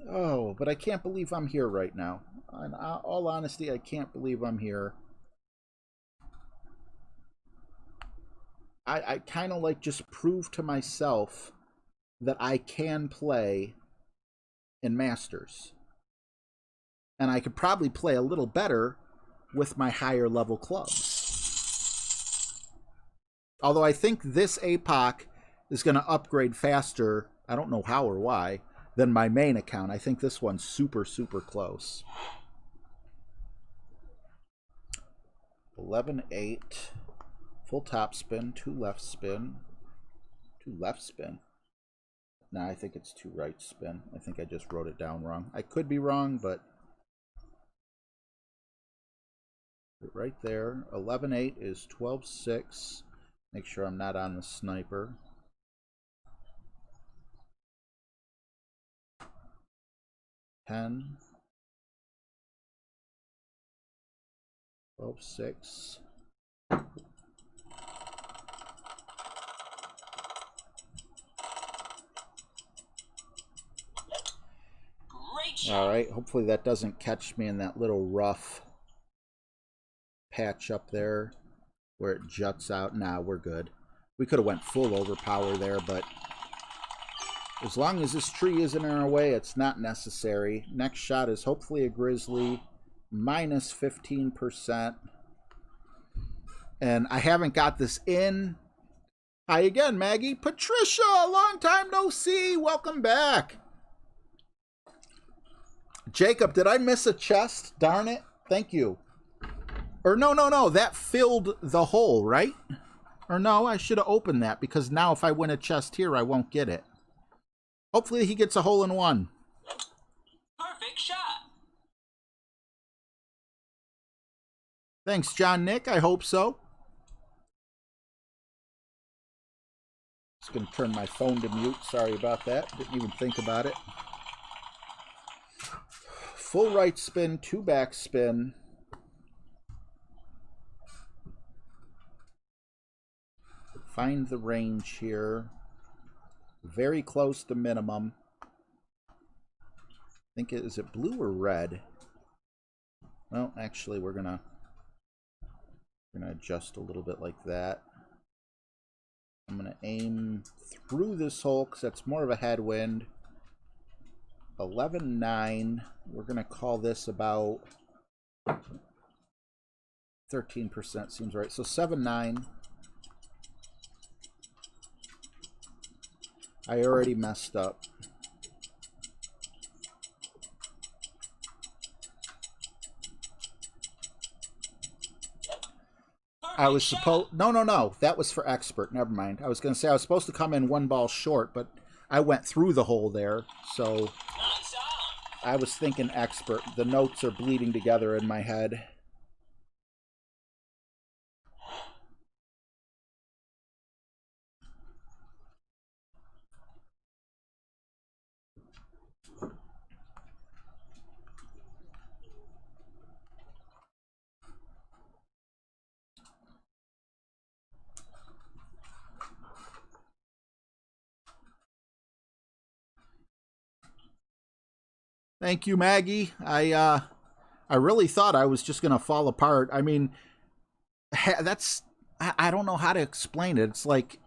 Oh, but I can't believe I'm here right now. In all honesty, I can't believe I'm here. I kind of like just prove to myself that I can play in Masters. And I could probably play a little better with my higher level clubs. Although I think this APOC is going to upgrade faster, I don't know how or why, than my main account. I think this one's super, super close. 11-8. Full top spin, 2 left spin. 2 left spin. Nah, I think it's 2 right spin. I think I just wrote it down wrong. I could be wrong, but right there. 11-8 is 12-6. Make sure I'm not on the sniper. $10. 12-6. All right, hopefully that doesn't catch me in that little rough patch up there where it juts out. Nah, we're good. We could have went full overpower there, but as long as this tree isn't in our way, it's not necessary. Next shot is hopefully a Grizzly, -15%. And I haven't got this in. Hi again, Maggie. Patricia, long time no see. Welcome back. Jacob, did I miss a chest? Darn it. Thank you. Or no. That filled the hole, right? Or no, I should have opened that because now if I win a chest here, I won't get it. Hopefully he gets a hole in one. Perfect shot. Thanks, John Nick. I hope so. Just going to turn my phone to mute. Sorry about that. Didn't even think about it. Full right spin, 2 back spin. Find the range here. Very close to minimum. I think is it blue or red? Well, actually, we're gonna adjust a little bit like that. I'm gonna aim through this hole because that's more of a headwind. 11-9. We're gonna call this about 13% seems right. So 7-9. I already messed up. I was supposed... No. That was for expert. Never mind. I was going to say I was supposed to come in 1 ball short, but I went through the hole there. So I was thinking expert. The notes are bleeding together in my head. Thank you, Maggie. I really thought I was just gonna fall apart. I mean, I don't know how to explain it. It's like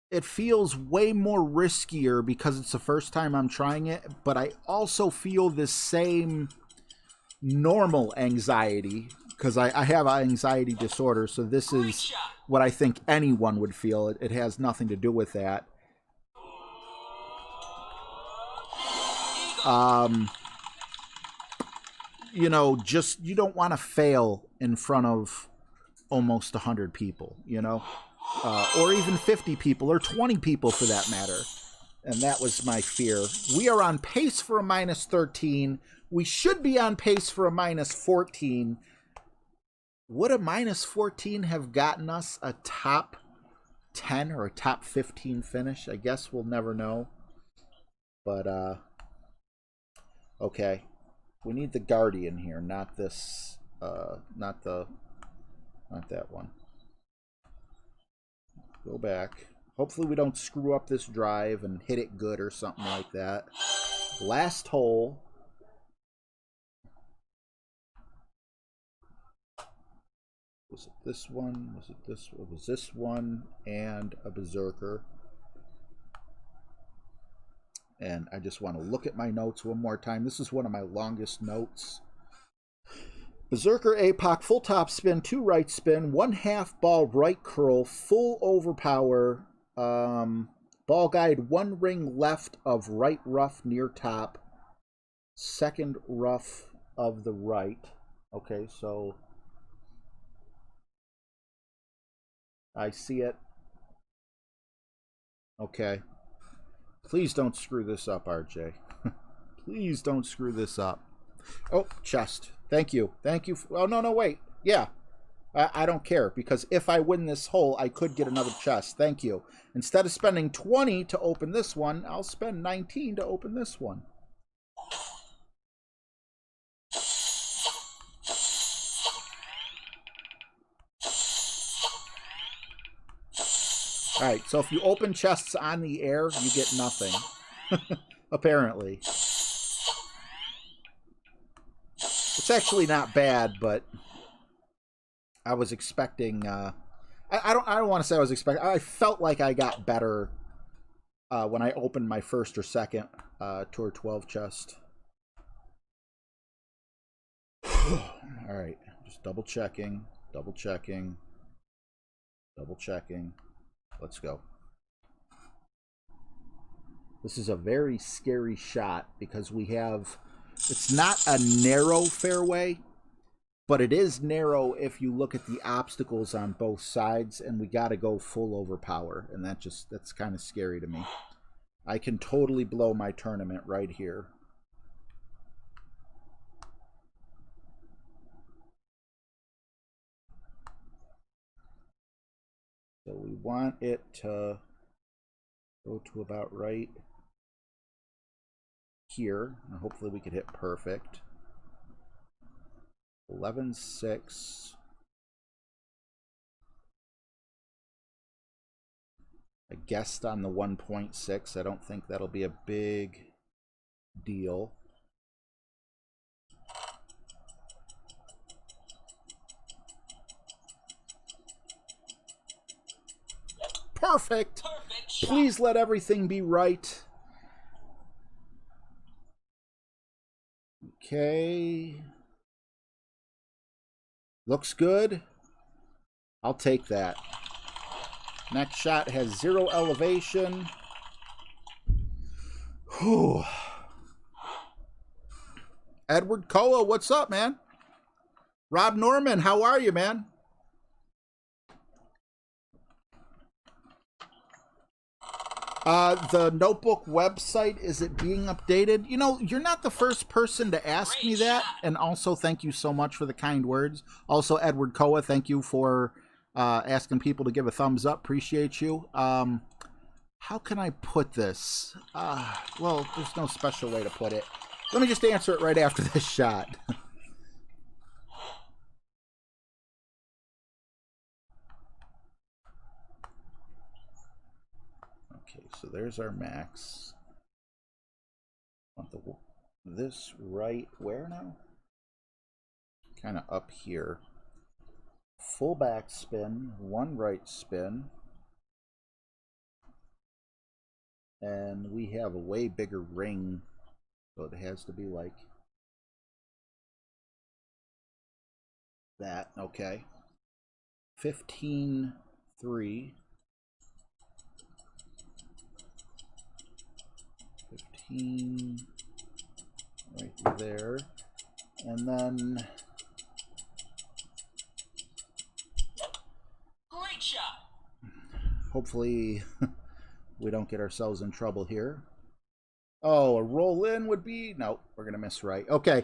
it feels way more riskier because it's the first time I'm trying it, but I also feel this same normal anxiety because I have anxiety disorder. So this is what I think anyone would feel. It has nothing to do with that. You know, just you don't want to fail in front of almost 100 people, you know? or even 50 people, or 20 people for that matter. And that was my fear. We are on pace for a minus 13. We should be on pace for a minus 14. Would a minus 14 have gotten us a top 10 or a top 15 finish? I guess we'll never know. But, okay. We need the Guardian here, not this, not that one. Go back. Hopefully we don't screw up this drive and hit it good or something like that. Last hole. Was it this one? Was it this? It was this one and a Berserker. And I just want to look at my notes one more time. This is one of my longest notes. Berserker APOC, full top spin, 2 right spin, 1/2 ball right curl, full overpower. Ball guide 1 ring left of right rough near top, 2nd rough of the right. Okay, so I see it. Okay. Please don't screw this up, RJ. Please don't screw this up. Oh, chest. Thank you. Thank you. Oh, no, wait. Yeah. I don't care, because if I win this hole, I could get another chest. Thank you. Instead of spending 20 to open this one, I'll spend 19 to open this one. Alright, so if you open chests on the air, you get nothing. Apparently. It's actually not bad, but I was expecting, I don't want to say I was expecting, I felt like I got better when I opened my first or second Tour 12 chest. Alright, just double checking. Let's go. This is a very scary shot because we have, it's not a narrow fairway, but it is narrow if you look at the obstacles on both sides, and we got to go full overpower, and that's kind of scary to me. I can totally blow my tournament right here. So we want it to go to about right here, and hopefully we could hit perfect. 11-6. I guessed on the 1.6. I don't think that'll be a big deal. Perfect. Please let everything be right. Okay. Looks good. I'll take that. Next shot has 0 elevation. Whew. Edward Koa, what's up, man? Rob Norman, how are you, man? The notebook website, is it being updated? You know, you're not the first person to ask me that. And also, thank you so much for the kind words. Also, Edward Koa, thank you for asking people to give a thumbs up. Appreciate you. How can I put this? Well, there's no special way to put it. Let me just answer it right after this shot. So there's our max. Want this right where now? Kind of up here. Full back spin, 1 right spin. And we have a way bigger ring, so it has to be like that. Okay. 15-3. Right there, and then great shot. Hopefully we don't get ourselves in trouble here. Oh, a roll in would be... No, we're going to miss right. Okay,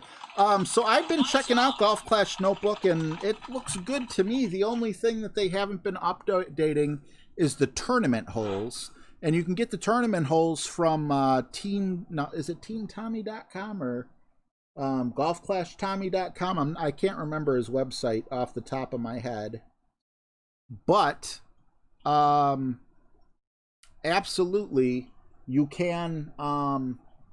so I've been checking out Golf Clash Notebook, and it looks good to me. The only thing that they haven't been updating is the tournament holes. And you can get the tournament holes from is it TeamTommy.com or GolfClashTommy.com? I can't remember his website off the top of my head. But absolutely, you can,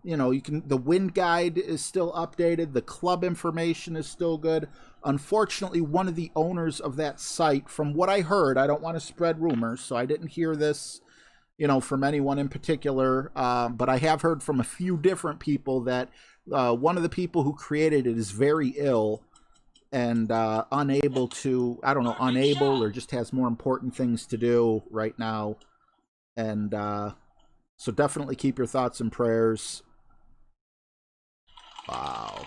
you can, the wind guide is still updated. The club information is still good. Unfortunately, one of the owners of that site, from what I heard, I don't want to spread rumors, so I didn't hear this, from anyone in particular, but I have heard from a few different people that one of the people who created it is very ill and unable to, I don't know, unable or just has more important things to do right now. And so definitely keep your thoughts and prayers. Wow.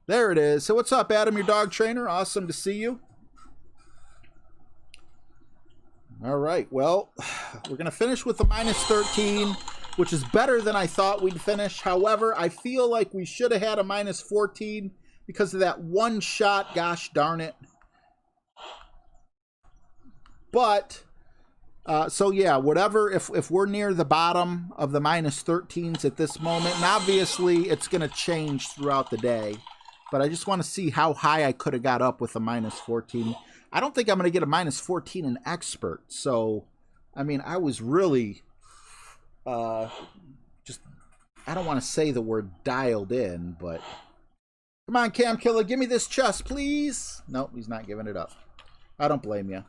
There it is. So what's up, Adam, your dog trainer? Awesome to see you. All right, well, we're going to finish with the minus 13, which is better than I thought we'd finish. However, I feel like we should have had a minus 14 because of that one shot. Gosh darn it. But, so yeah, whatever, if we're near the bottom of the minus 13s at this moment, and obviously it's going to change throughout the day, but I just want to see how high I could have got up with a minus 14. I don't think I'm going to get a minus 14 in expert. So, I mean, I was really just, I don't want to say the word dialed in, but come on, Cam Killer, give me this chest, please. Nope, he's not giving it up. I don't blame you.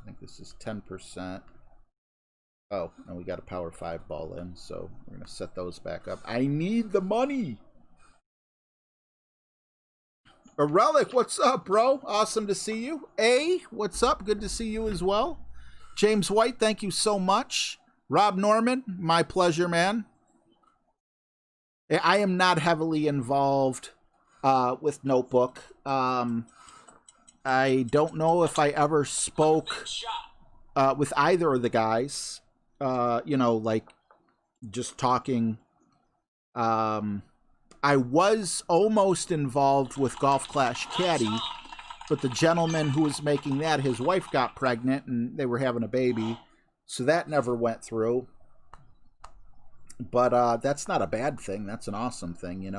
I think this is 10%. Oh, and we got a power 5 ball in, so we're going to set those back up. I need the money. A Relic, what's up, bro? Awesome to see you. A, what's up? Good to see you as well. James White, thank you so much. Rob Norman, my pleasure, man. I am not heavily involved with Notebook. I don't know if I ever spoke with either of the guys. Like just talking. I was almost involved with Golf Clash Caddy, but the gentleman who was making that, his wife got pregnant and they were having a baby, so that never went through. But that's not a bad thing. That's an awesome thing,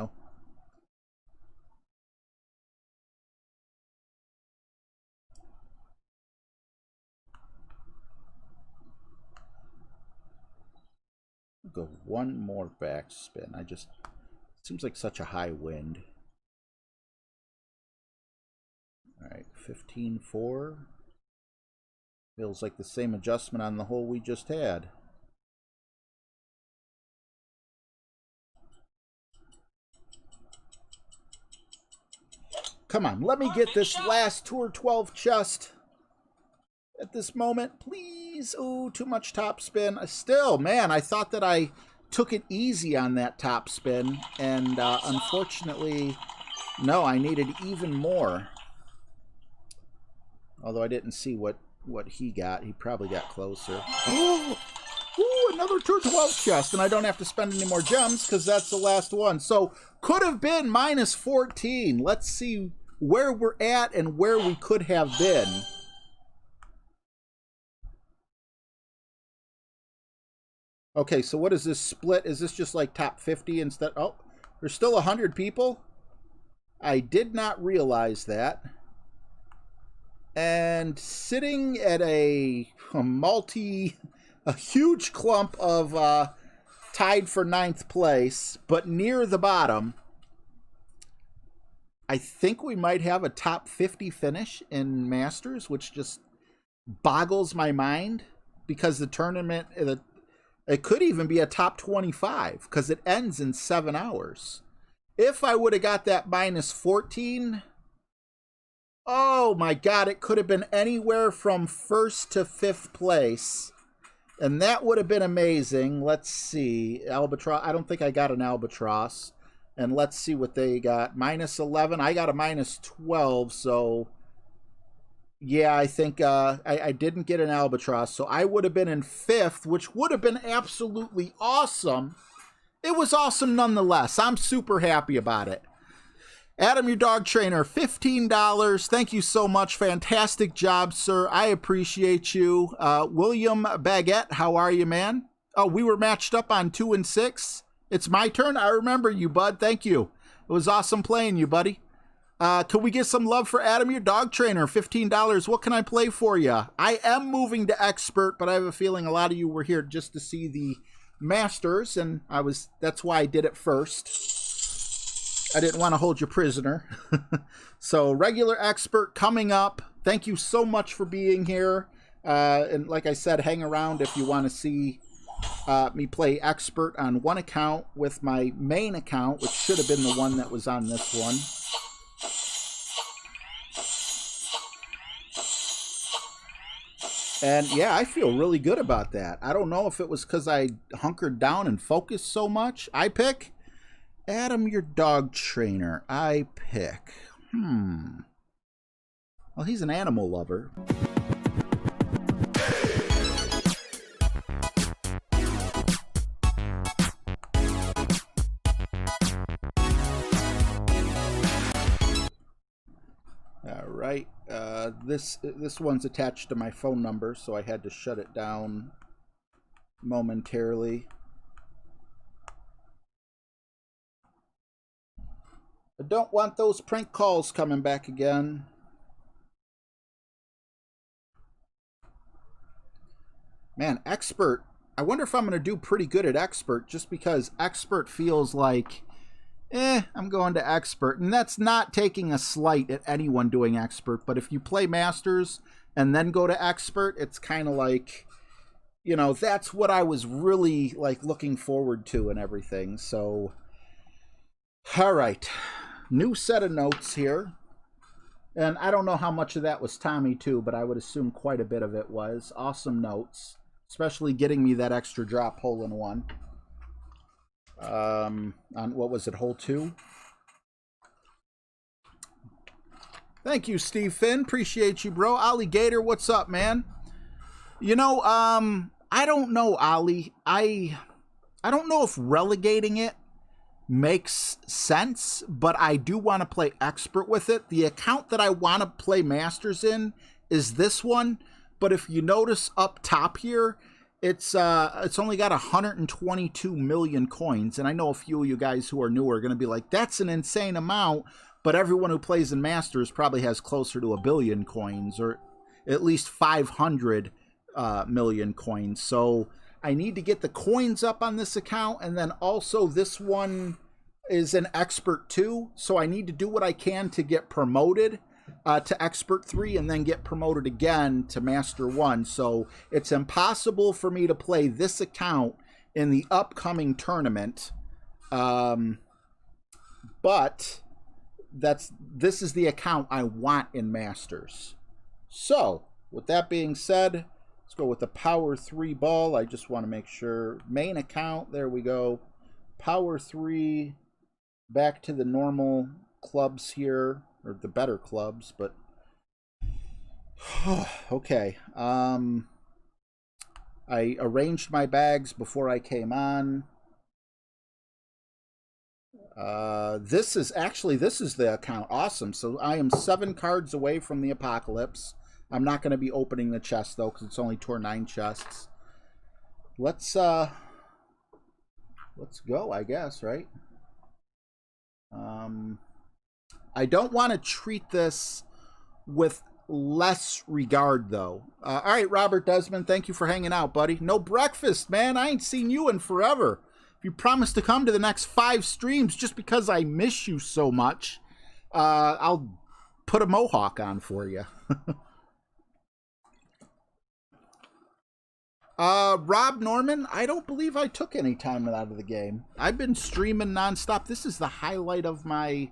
Go one more backspin. Seems like such a high wind. All right, 15.4. Feels like the same adjustment on the hole we just had. Come on, let me get this last Tour 12 chest at this moment, please. Ooh, too much top spin. Still, man, I thought that I took it easy on that top spin, and unfortunately, no, I needed even more. Although I didn't see what he got. He probably got closer. Ooh, another Tour 12 chest, and I don't have to spend any more gems because that's the last one. So, could have been minus 14. Let's see where we're at and where we could have been. Okay, so what is this split? Is this just like top 50 instead? Oh, there's still 100 people? I did not realize that. And sitting at a huge clump of tied for 9th place, but near the bottom, I think we might have a top 50 finish in Masters, which just boggles my mind because the tournament, it could even be a top 25 because it ends in 7 hours. If I would have got that minus 14, oh my God, it could have been anywhere from 1st to 5th place. And that would have been amazing. Let's see. Albatross. I don't think I got an albatross. And let's see what they got. Minus 11. I got a minus 12. So Yeah, I think I didn't get an albatross, so I would have been in 5th, which would have been absolutely awesome. It was awesome nonetheless. I'm super happy about it. Adam, your dog trainer, $15. Thank you so much. Fantastic job, sir. I appreciate you. William Baguette, how are you, man? Oh, we were matched up on 2 and 6. It's my turn. I remember you, bud. Thank you. It was awesome playing you, buddy. Could we get some love for Adam, your dog trainer? $15. What can I play for you? I am moving to expert, but I have a feeling a lot of you were here just to see the Masters, and that's why I did it first. I didn't want to hold you prisoner. So regular expert coming up. Thank you so much for being here. And like I said, hang around if you want to see me play expert on one account with my main account, which should have been the one that was on this one. And yeah, I feel really good about that. I don't know if it was because I hunkered down and focused so much. I pick Adam, your dog trainer. I pick. Well, he's an animal lover. All right. This one's attached to my phone number, so I had to shut it down momentarily. I don't want those prank calls coming back again. Man, expert. I wonder if I'm going to do pretty good at expert, just because expert feels like, I'm going to expert. And that's not taking a slight at anyone doing expert, but if you play masters and then go to expert, it's kind of like, you know, that's what I was really like looking forward to and everything. So, all right. New set of notes here. And I don't know how much of that was Tommy too, but I would assume quite a bit of it was. Awesome notes, especially getting me that extra drop hole in one. On what was it, hole 2? Thank you, Steve Finn. Appreciate you, bro. Ollie Gator, what's up, man? You know, I don't know, Ollie. I don't know if relegating it makes sense, but I do want to play expert with it. The account that I want to play masters in is this one, but if you notice up top here, it's only got 122 million coins, and I know a few of you guys who are newer are going to be like, that's an insane amount, but everyone who plays in Masters probably has closer to 1 billion coins, or at least 500 million coins. So I need to get the coins up on this account, and then also this one is an expert 2, so I need to do what I can to get promoted to expert 3 and then get promoted again to master 1. So it's impossible for me to play this account in the upcoming tournament. But this is the account I want in masters. So with that being said, let's go with the power 3 ball. I just want to make sure main account, there we go. Power 3, back to the normal clubs here, or the better clubs, but okay. I arranged my bags before I came on. This is the account. Awesome. So I am 7 cards away from the apocalypse. I'm not going to be opening the chest though, because it's only Tour 9 chests. Let's go, I guess, right? I don't want to treat this with less regard, though. All right, Robert Desmond, thank you for hanging out, buddy. No breakfast, man. I ain't seen you in forever. If you promise to come to the next 5 streams just because I miss you so much, I'll put a mohawk on for you. Rob Norman, I don't believe I took any time out of the game. I've been streaming nonstop. This is the highlight of my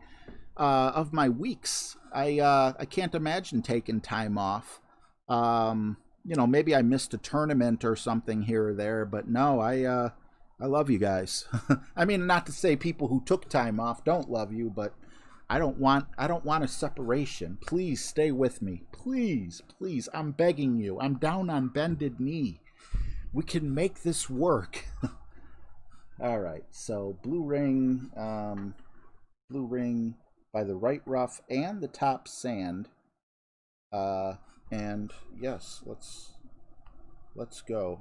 weeks. I can't imagine taking time off. You know, maybe I missed a tournament or something here or there, but no, I love you guys. I mean, not to say people who took time off don't love you, but I don't want a separation. Please stay with me. Please, please. I'm begging you. I'm down on bended knee. We can make this work. All right. So blue ring by the right rough and the top sand. And yes, let's go.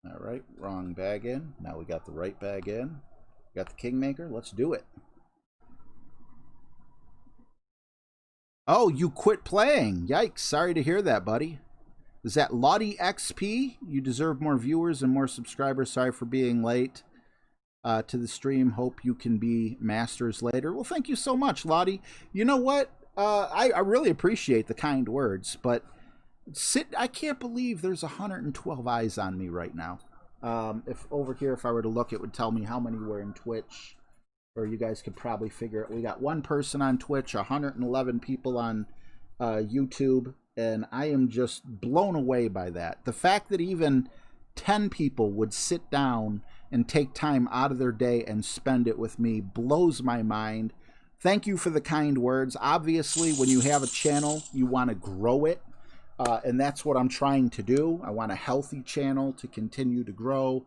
All right, wrong bag in. Now we got the right bag in. Got the Kingmaker. Let's do it. Oh, you quit playing. Yikes. Sorry to hear that, buddy. Is that Lottie XP? You deserve more viewers and more subscribers. Sorry for being late to the stream. Hope you can be masters later. Well, thank you so much, Lottie. You know what? I really appreciate the kind words, but I can't believe there's 112 eyes on me right now. If over here, if I were to look, it would tell me how many were in Twitch, or you guys could probably figure it. We got one person on Twitch, 111 people on YouTube, and I am just blown away by that. The fact that even 10 people would sit down and take time out of their day and spend it with me blows my mind. Thank you for the kind words. Obviously, when you have a channel, you want to grow it. And that's what I'm trying to do. I want a healthy channel to continue to grow.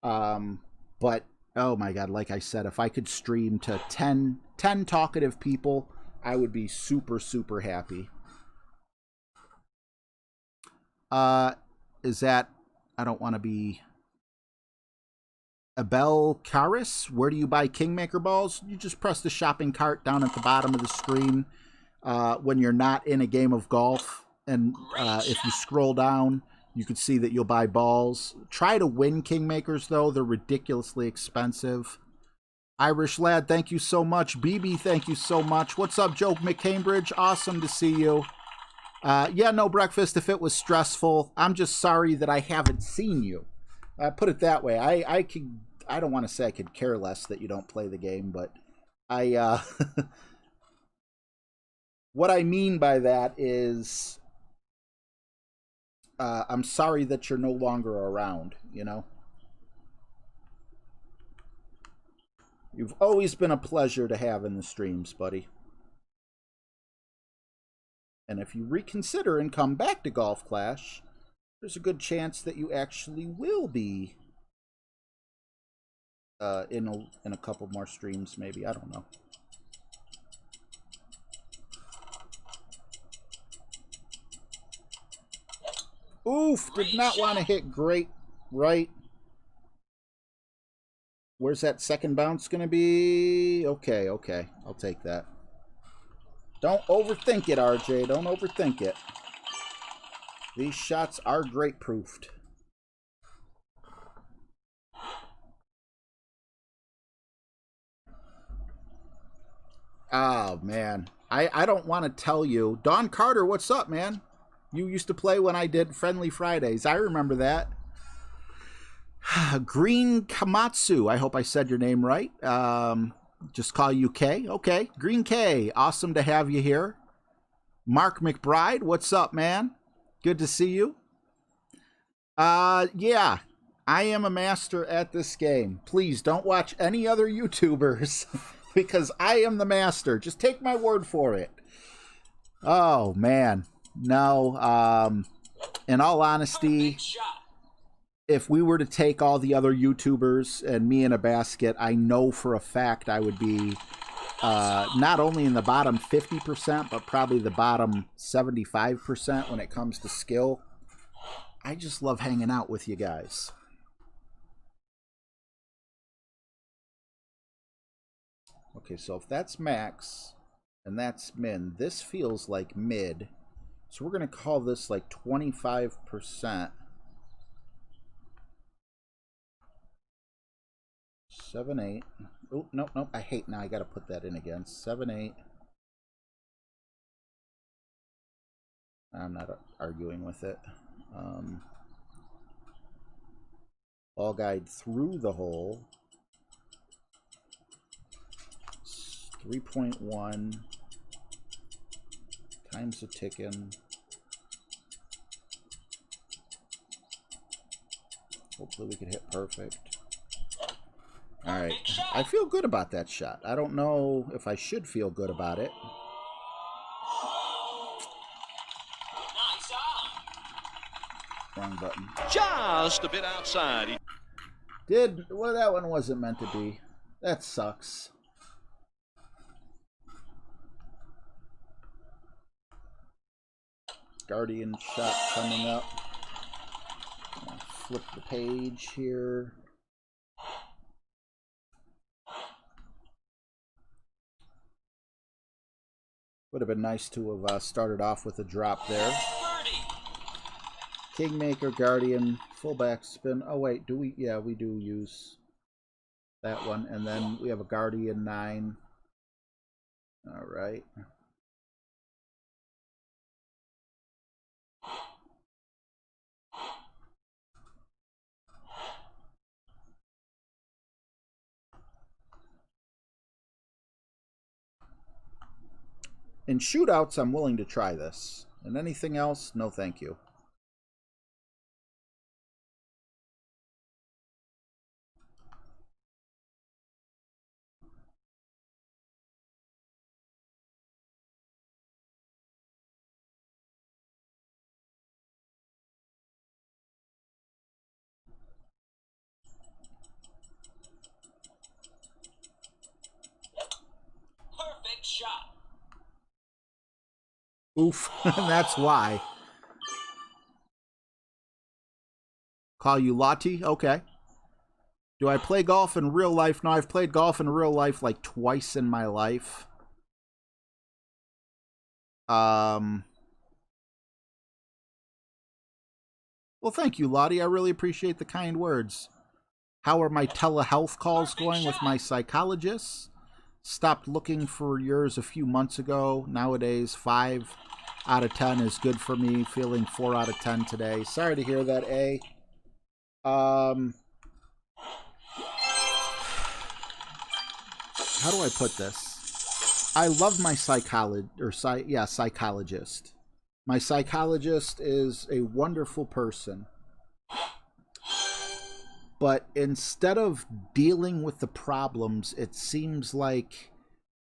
But, oh my God, like I said, if I could stream to 10 talkative people, I would be super, super happy. Is that, I don't want to be... Abel Karis, where do you buy Kingmaker balls? You just press the shopping cart down at the bottom of the screen when you're not in a game of golf. And if you scroll down, you can see that you'll buy balls. Try to win Kingmakers, though. They're ridiculously expensive. Irish Lad, thank you so much. BB, thank you so much. What's up, Joe McCambridge? Awesome to see you. Yeah, no breakfast if it was stressful. I'm just sorry that I haven't seen you. Put it that way. I don't want to say I could care less that you don't play the game, but what I mean by that is I'm sorry that you're no longer around, you know? You've always been a pleasure to have in the streams, buddy. And if you reconsider and come back to Golf Clash, there's a good chance that you actually will be in a couple more streams, maybe. I don't know. Oof, did not want to hit great right. Where's that second bounce going to be? Okay, okay. I'll take that. Don't overthink it, RJ. Don't overthink it. These shots are great proofed. Oh, man. I don't want to tell you. Don Carter, what's up, man? You used to play when I did Friendly Fridays. I remember that. Green Kamatsu. I hope I said your name right. Just call you K. Okay. Green K. Awesome to have you here. Mark McBride. What's up, man? Good to see you. Yeah. I am a master at this game. Please don't watch any other YouTubers because I am the master. Just take my word for it. Oh, man. No, in all honesty, if we were to take all the other YouTubers and me in a basket, I know for a fact I would be not only in the bottom 50%, but probably the bottom 75% when it comes to skill. I just love hanging out with you guys. Okay, so if that's max and that's min, this feels like mid. So we're going to call this like 25%. 7, 8. Oh, nope, nope. I hate now. I got to put that in again. 7, 8. I'm not arguing with it. Ball guide through the hole. 3.1. Time's a ticking. Hopefully we can hit perfect. Alright. I feel good about that shot. I don't know if I should feel good about it. Nice on. Wrong button. Just a bit outside. Well, that one wasn't meant to be. That sucks. Guardian shot coming up. Flip the page here. Would have been nice to have started off with a drop there. Kingmaker, Guardian, fullback spin. Oh wait, do we? Yeah, we do use that one. And then we have a Guardian 9. All right. In shootouts, I'm willing to try this. And anything else, no thank you. Perfect shot. Oof, that's why. Call you Lottie? Okay. Do I play golf in real life? No, I've played golf in real life like twice in my life. Well, thank you, Lottie. I really appreciate the kind words. How are my telehealth calls going with my psychologist? Stopped looking for yours a few months ago. Nowadays, 5 out of 10 is good for me. Feeling 4 out of 10 today. Sorry to hear that, A. How do I put this? I love my psychologist. My psychologist is a wonderful person. But instead of dealing with the problems, it seems like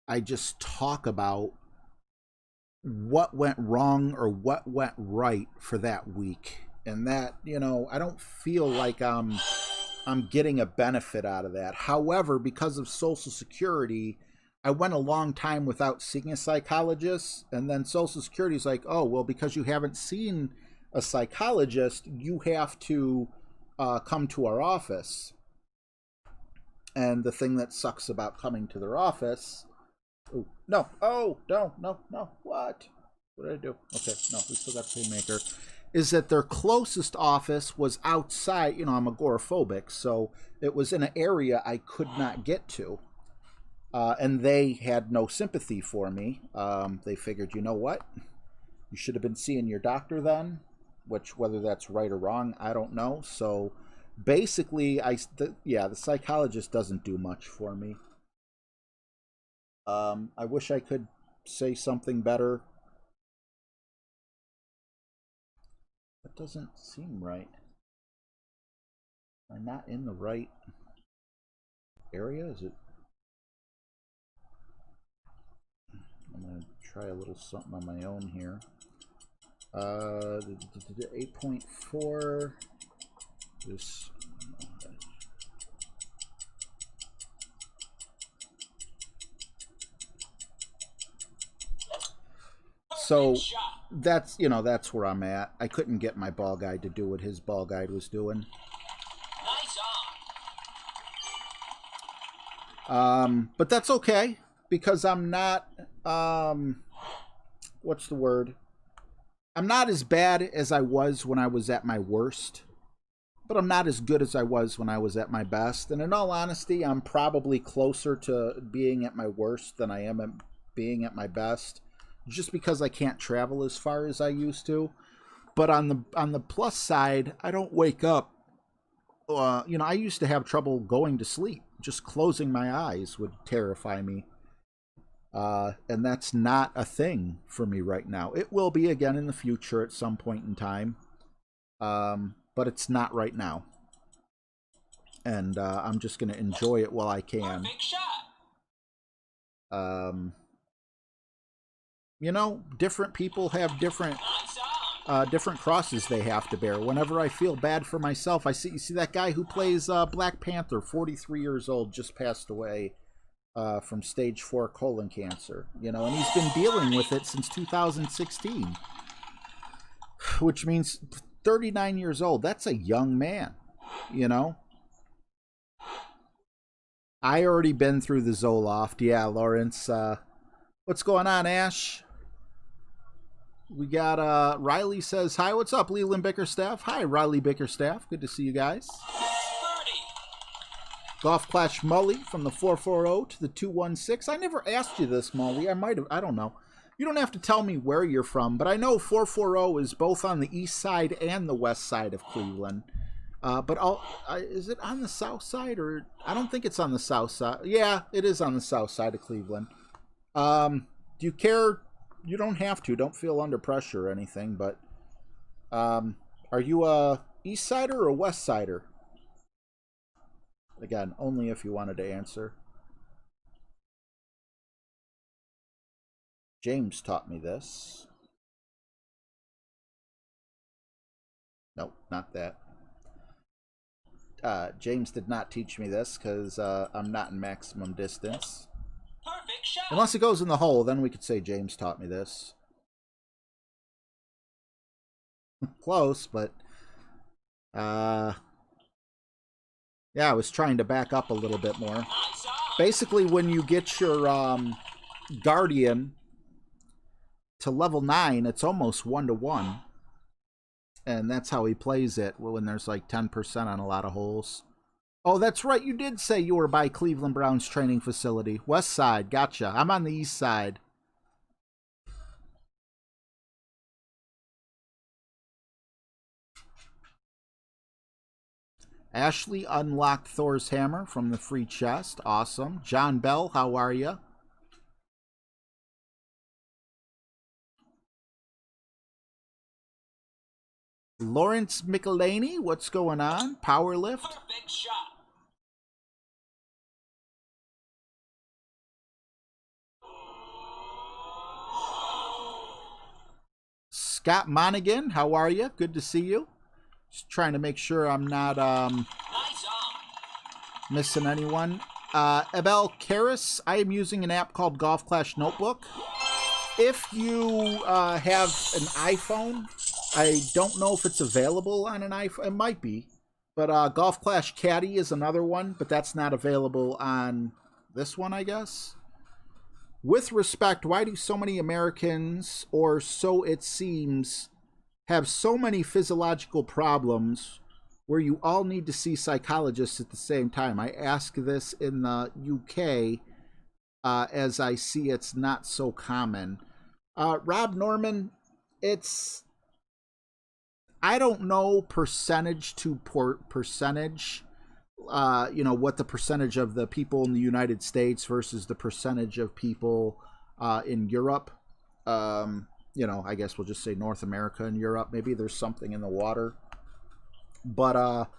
I just talk about what went wrong or what went right for that week. And that, you know, I don't feel like I'm getting a benefit out of that. However, because of Social Security, I went a long time without seeing a psychologist. And then Social Security is like, oh, well, because you haven't seen a psychologist, you have to come to our office. And the thing that sucks about coming to their office... Oh, no. Oh, no. What? What did I do? Okay, no, we still got Kingmaker. Is that their closest office was outside. You know, I'm agoraphobic, so it was in an area I could not get to. And they had no sympathy for me. They figured, you know what? You should have been seeing your doctor then. Which, whether that's right or wrong, I don't know. So, basically, the psychologist doesn't do much for me. I wish I could say something better. That doesn't seem right. I'm not in the right area, is it? I'm going to try a little something on my own here. 8.4. This. So that's, you know, that's where I'm at. I couldn't get my ball guide to do what his ball guide was doing. Nice But that's okay because I'm not, what's the word? I'm not as bad as I was when I was at my worst, but I'm not as good as I was when I was at my best. And in all honesty, I'm probably closer to being at my worst than I am at being at my best, just because I can't travel as far as I used to. But on the plus side, I don't wake up. You know, I used to have trouble going to sleep. Just closing my eyes would terrify me. And that's not a thing for me right now. It will be again in the future at some point in time. But it's not right now. and I'm just going to enjoy it while I can. Perfect shot. You know, different people have different Nice on. different crosses they have to bear. Whenever I feel bad for myself, you see that guy who plays Black Panther, 43 years old, just passed away from stage 4 colon cancer. You know, and he's been dealing with it since 2016, which means 39 years old. That's a young man, you know. I already been through the Zoloft. Yeah, Lawrence. What's going on, Ash? We got Riley says, hi, what's up, Leland Bickerstaff? Hi, Riley Bickerstaff. Good to see you guys. 30. Golf Clash Mully from the 440 to the 216. I never asked you this, Mully. I might have. I don't know. You don't have to tell me where you're from, but I know 440 is both on the east side and the west side of Cleveland. But is it on the south side, or I don't think it's on the south side. Yeah, it is on the south side of Cleveland. Do you care? You don't have to. Don't feel under pressure or anything. But are you a east sider or a west sider? Again, only if you wanted to answer. James taught me this. Nope, not that. James did not teach me this because I'm not in maximum distance. Perfect shot. Unless it goes in the hole, then we could say James taught me this. Close, but yeah, I was trying to back up a little bit more. Nice on. Basically, when you get your Guardian to level 9, it's almost 1-to-1. And that's how he plays it when there's like 10% on a lot of holes. Oh, that's right. You did say you were by Cleveland Browns training facility. West side. Gotcha. I'm on the east side. Ashley unlocked Thor's hammer from the free chest. Awesome. John Bell, how are you? Lawrence McElhaney, what's going on? Powerlift. Perfect shot. Scott Monaghan, how are you? Good to see you. Just trying to make sure I'm not Nice on. missing anyone. Abel Karras, I am using an app called Golf Clash Notebook. If you have an iPhone, I don't know if it's available on an iPhone. It might be. But Golf Clash Caddy is another one, but that's not available on this one, I guess. With respect, why do so many Americans, or so it seems, have so many physiological problems where you all need to see psychologists at the same time? I ask this in the UK, as I see it's not so common. Rob Norman, I don't know percentage to percentage, what the percentage of the people in the United States versus the percentage of people in Europe. I guess we'll just say North America and Europe. Maybe there's something in the water. But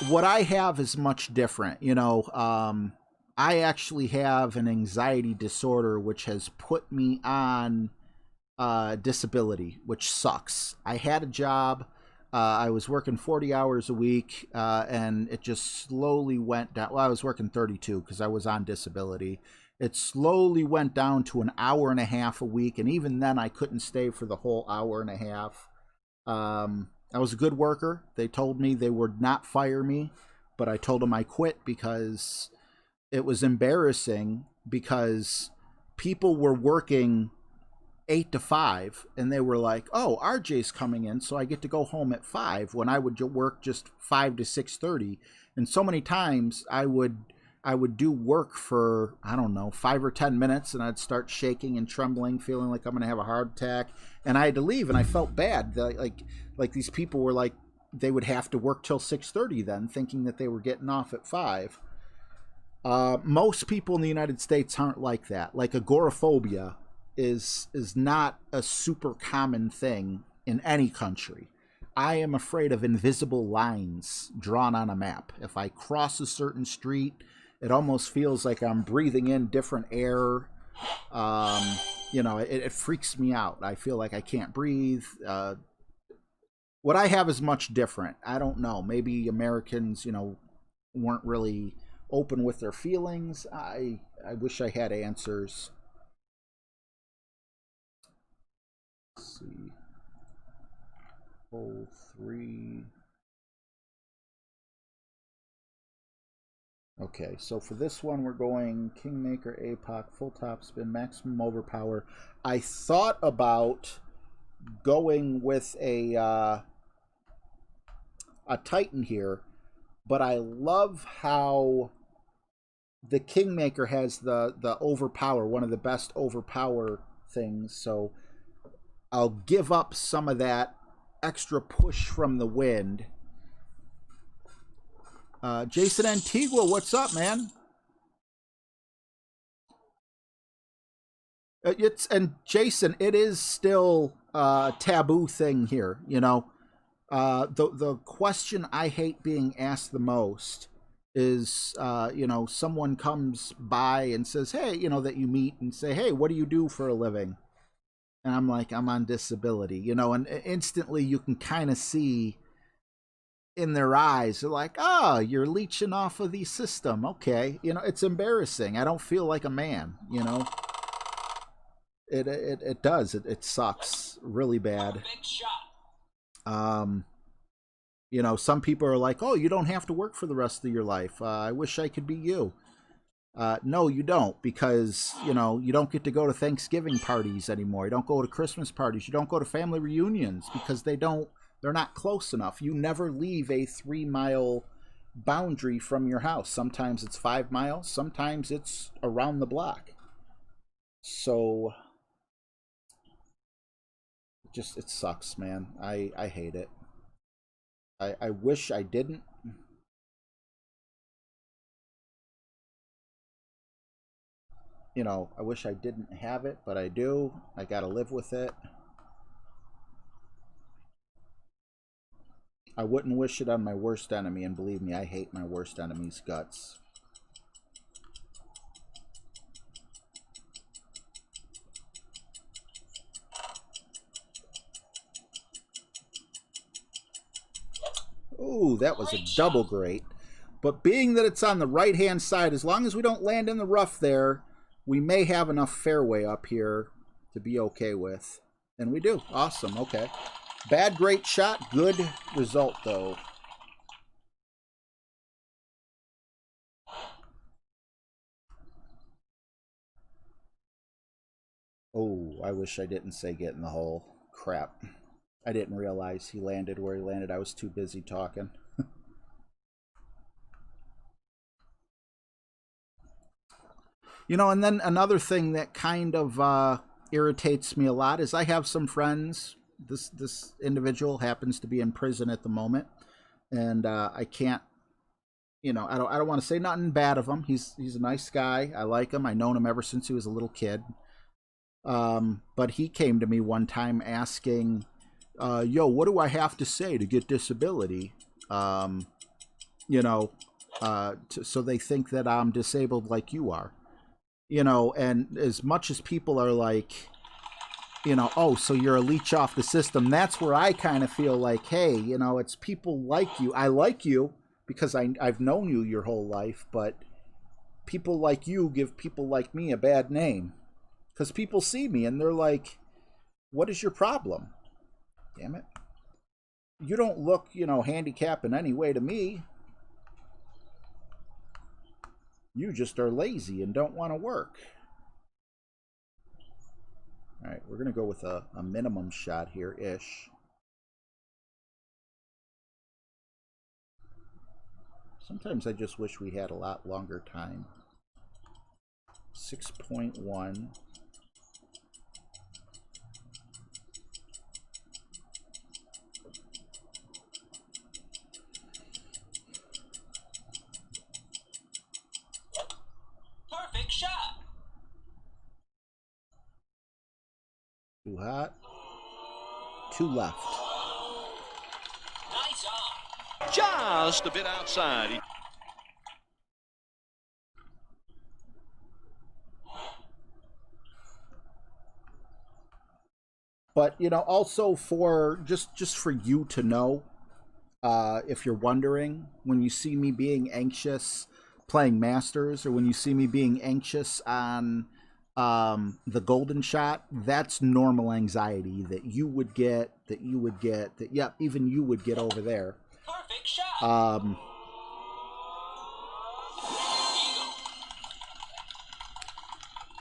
what I have is much different. I actually have an anxiety disorder which has put me on disability, which sucks. I had a job. I was working 40 hours a week, and it just slowly went down. Well, I was working 32 because I was on disability. It slowly went down to an hour and a half a week, and even then I couldn't stay for the whole hour and a half. I was a good worker. They told me they would not fire me, but I told them I quit because it was embarrassing, because people were working 8 to 5, and they were like, oh, RJ's coming in, so I get to go home at 5, when I would work just 5 to 6:30. And so many times I would do work for, I don't know, 5 or 10 minutes, and I'd start shaking and trembling, feeling like I'm going to have a heart attack. And I had to leave, and I felt bad. Like these people were like, they would have to work till 6:30 then, thinking that they were getting off at 5. Most people in the United States aren't like that. Like agoraphobia is not a super common thing in any country. I am afraid of invisible lines drawn on a map. If I cross a certain street, it almost feels like I'm breathing in different air. You know, it freaks me out. I feel like I can't breathe. What I have is much different. I don't know. Maybe Americans, you know, weren't really open with their feelings. I wish I had answers. Let's see. Hole 3. Okay, so for this one, we're going Kingmaker, APOC, full top spin, maximum overpower. I thought about going with a Titan here, but I love how the Kingmaker has the overpower, one of the best overpower things. So I'll give up some of that extra push from the wind. Jason Antigua, what's up, man? Jason, it is still a taboo thing here, you know. The question I hate being asked the most is, you know, someone comes by and says, hey, you know, that you meet and say, hey, what do you do for a living? And I'm like, I'm on disability, you know, and instantly you can kind of see in their eyes, they're like, oh, you're leeching off of the system. Okay. You know, it's embarrassing. I don't feel like a man, you know. It does. It sucks really bad. You know, some people are like, oh, you don't have to work for the rest of your life. I wish I could be you. No, you don't, because, you know, you don't get to go to Thanksgiving parties anymore. You don't go to Christmas parties. You don't go to family reunions because they're not close enough. You never leave a 3-mile boundary from your house. Sometimes it's 5 miles. Sometimes it's around the block. So it sucks, man. I hate it. I wish I didn't. You know, I wish I didn't have it, but I do. I gotta live with it. I wouldn't wish it on my worst enemy, and believe me, I hate my worst enemy's guts. Ooh, that was a double great. But being that it's on the right-hand side, as long as we don't land in the rough there, we may have enough fairway up here to be okay with. And we do. Awesome. Okay. Bad, great shot. Good result, though. Oh, I wish I didn't say get in the hole. Crap. I didn't realize he landed where he landed. I was too busy talking. You know, and then another thing that kind of irritates me a lot is I have some friends. This individual happens to be in prison at the moment, and I can't, you know, I don't want to say nothing bad of him. He's a nice guy. I like him. I've known him ever since he was a little kid. But he came to me one time asking, yo, what do I have to say to get disability? You know, so they think that I'm disabled like you are. You know, and as much as people are like, you know, oh, so you're a leech off the system, that's where I kind of feel like, hey, you know, it's people like you. I like you because I've known you your whole life, but people like you give people like me a bad name. Because people see me and they're like, what is your problem? Damn it. You don't look, you know, handicapped in any way to me. You just are lazy and don't want to work. All right, we're going to go with a minimum shot here-ish. Sometimes I just wish we had a lot longer time. 6.1. Perfect shot. Too hot. Two left. Just a bit outside. But, you know, also for just for you to know, if you're wondering, when you see me being anxious playing Masters, or when you see me being anxious on the golden shot, that's normal anxiety that you would get, that yep, even you would get over there. Perfect shot.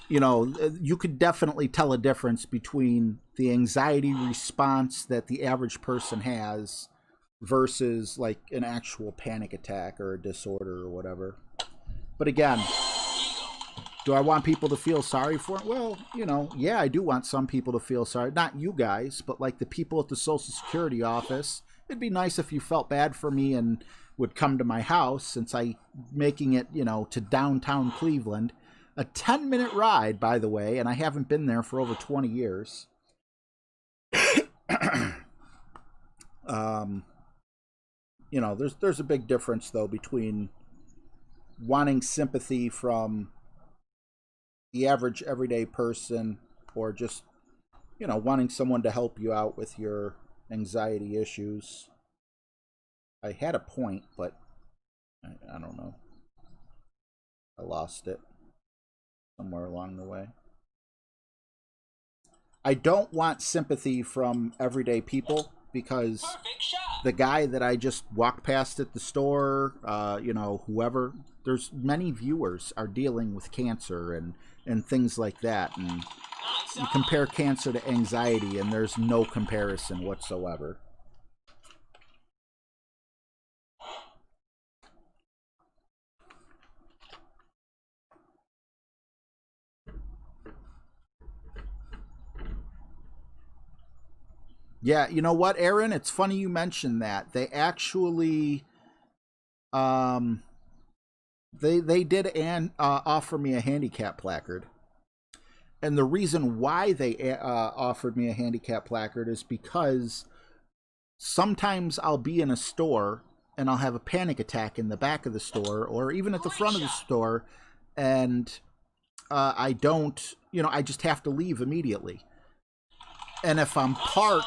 You know, you could definitely tell a difference between the anxiety response that the average person has versus like an actual panic attack or a disorder or whatever. But again, do I want people to feel sorry for it? Well, you know, yeah, I do want some people to feel sorry. Not you guys, but like the people at the Social Security office. It'd be nice if you felt bad for me and would come to my house, since I making it, you know, to downtown Cleveland. A 10-minute ride, by the way, and I haven't been there for over 20 years. You know, there's a big difference, though, between wanting sympathy from the average everyday person, or just, you know, wanting someone to help you out with your anxiety issues. I had a point, but I don't know. I lost it somewhere along the way. I don't want sympathy from everyday people, because the guy that I just walked past at the store, you know, whoever, there's many viewers are dealing with cancer and things like that. And you compare cancer to anxiety, and there's no comparison whatsoever. Yeah, you know what, Aaron? It's funny you mentioned that. They actually, they did offer me a handicap placard, and the reason why they offered me a handicap placard is because sometimes I'll be in a store and I'll have a panic attack in the back of the store, or even at the front of the store, and I don't, you know, I just have to leave immediately. And if I'm parked,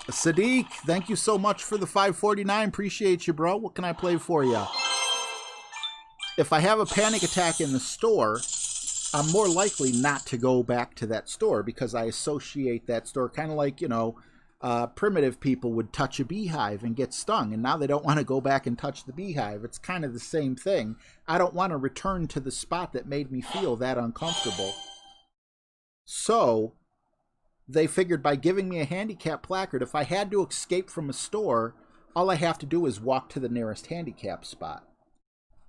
Sadiq, thank you so much for the 549. Appreciate you, bro. What can I play for you? If I have a panic attack in the store, I'm more likely not to go back to that store, because I associate that store kind of like, you know, primitive people would touch a beehive and get stung, and now they don't want to go back and touch the beehive. It's kind of the same thing. I don't want to return to the spot that made me feel that uncomfortable. So they figured by giving me a handicap placard, if I had to escape from a store, all I have to do is walk to the nearest handicap spot.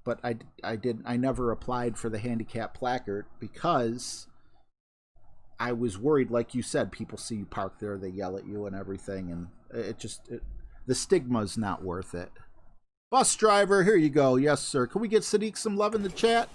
But I never applied for the handicap placard, because I was worried, like you said, people see you park there, they yell at you and everything, and the stigma's not worth it. Bus driver, here you go. Yes, sir. Can we get Sadiq some love in the chat?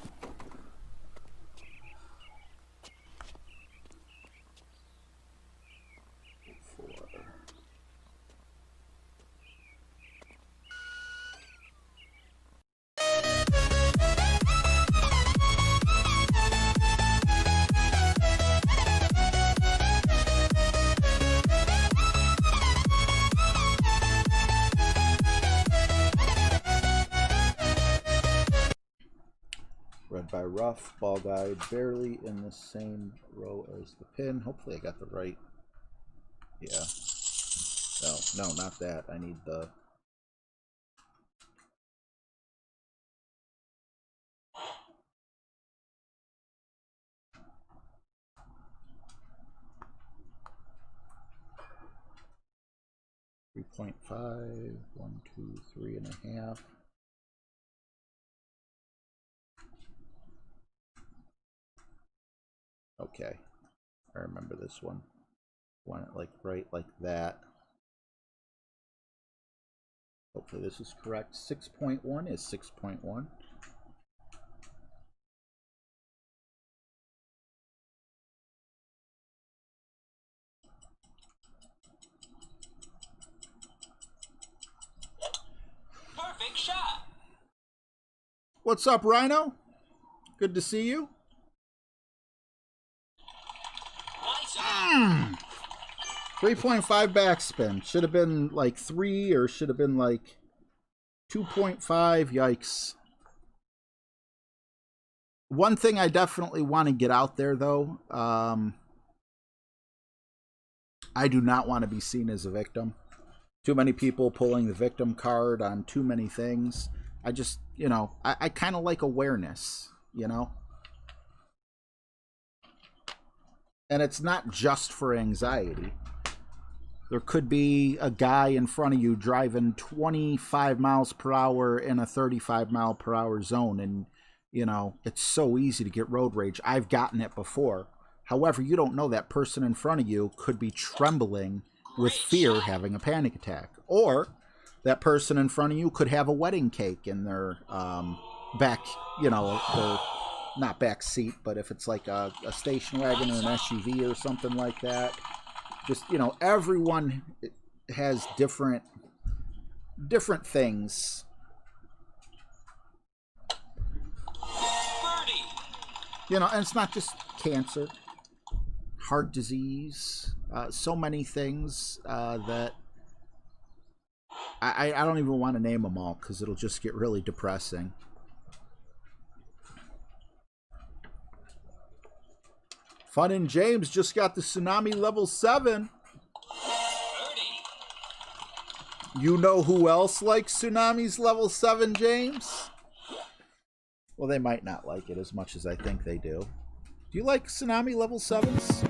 Red by rough, ball guide barely in the same row as the pin. Hopefully I got the right. Yeah. No, not that. I need the. .5, 1, 2, 3.5. Okay, I remember this one. Want it like right like that. Hopefully this is correct. 6.1 is 6.1. What's up, Rhino? Good to see you. 3.5 backspin. Should have been like 3 or should have been like 2.5. Yikes. One thing I definitely want to get out there, though, I do not want to be seen as a victim. Too many people pulling the victim card on too many things. I just, you know, I kind of like awareness, you know? And it's not just for anxiety. There could be a guy in front of you driving 25 miles per hour in a 35 mile per hour zone, and you know, it's so easy to get road rage. I've gotten it before. However, you don't know that person in front of you could be trembling with fear, having a panic attack. Or that person in front of you could have a wedding cake in their back, you know, their, not back seat, but if it's like a station wagon or an SUV or something like that. Just, you know, everyone has different things. You know, and it's not just cancer, heart disease, so many things that I don't even want to name them all because it'll just get really depressing. Fun and James just got the Tsunami level 7. You know who else likes Tsunami's level 7, James? Well, they might not like it as much as I think they do. Do you like Tsunami level 7s?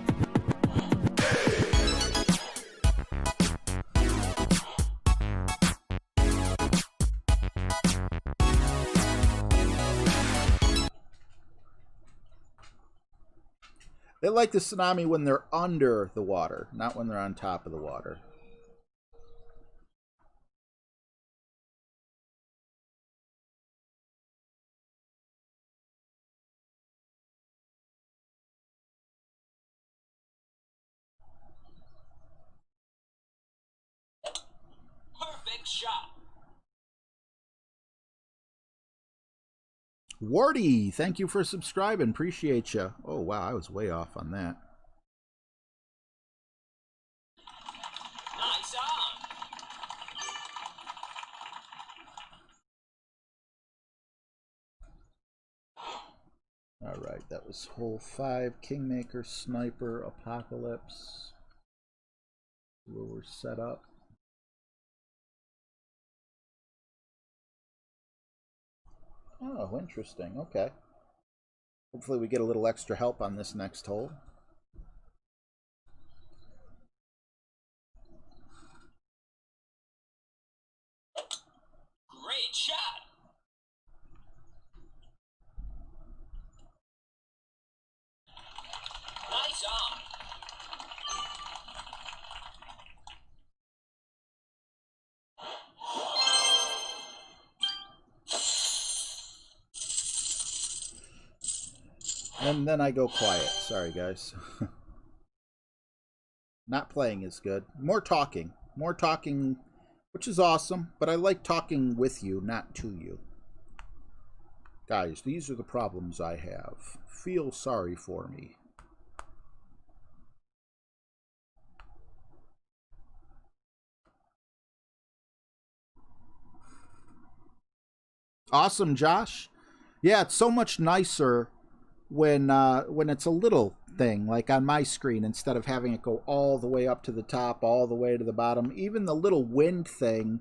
They like the Tsunami when they're under the water, not when they're on top of the water. Perfect shot. Wardy, thank you for subscribing. Appreciate you. Oh, wow, I was way off on that. Nice on. All right, that was hole 5. Kingmaker, Sniper, Apocalypse. Where we're set up. Oh, interesting. Okay. Hopefully we get a little extra help on this next hole. Great shot. Nice on. And then I go quiet. Sorry, guys. Not playing is good. More talking. More talking, which is awesome, but I like talking with you, not to you. Guys, these are the problems I have. Feel sorry for me. Awesome, Josh. Yeah, it's so much nicer when it's a little thing, like on my screen, instead of having it go all the way up to the top, all the way to the bottom. Even the little wind thing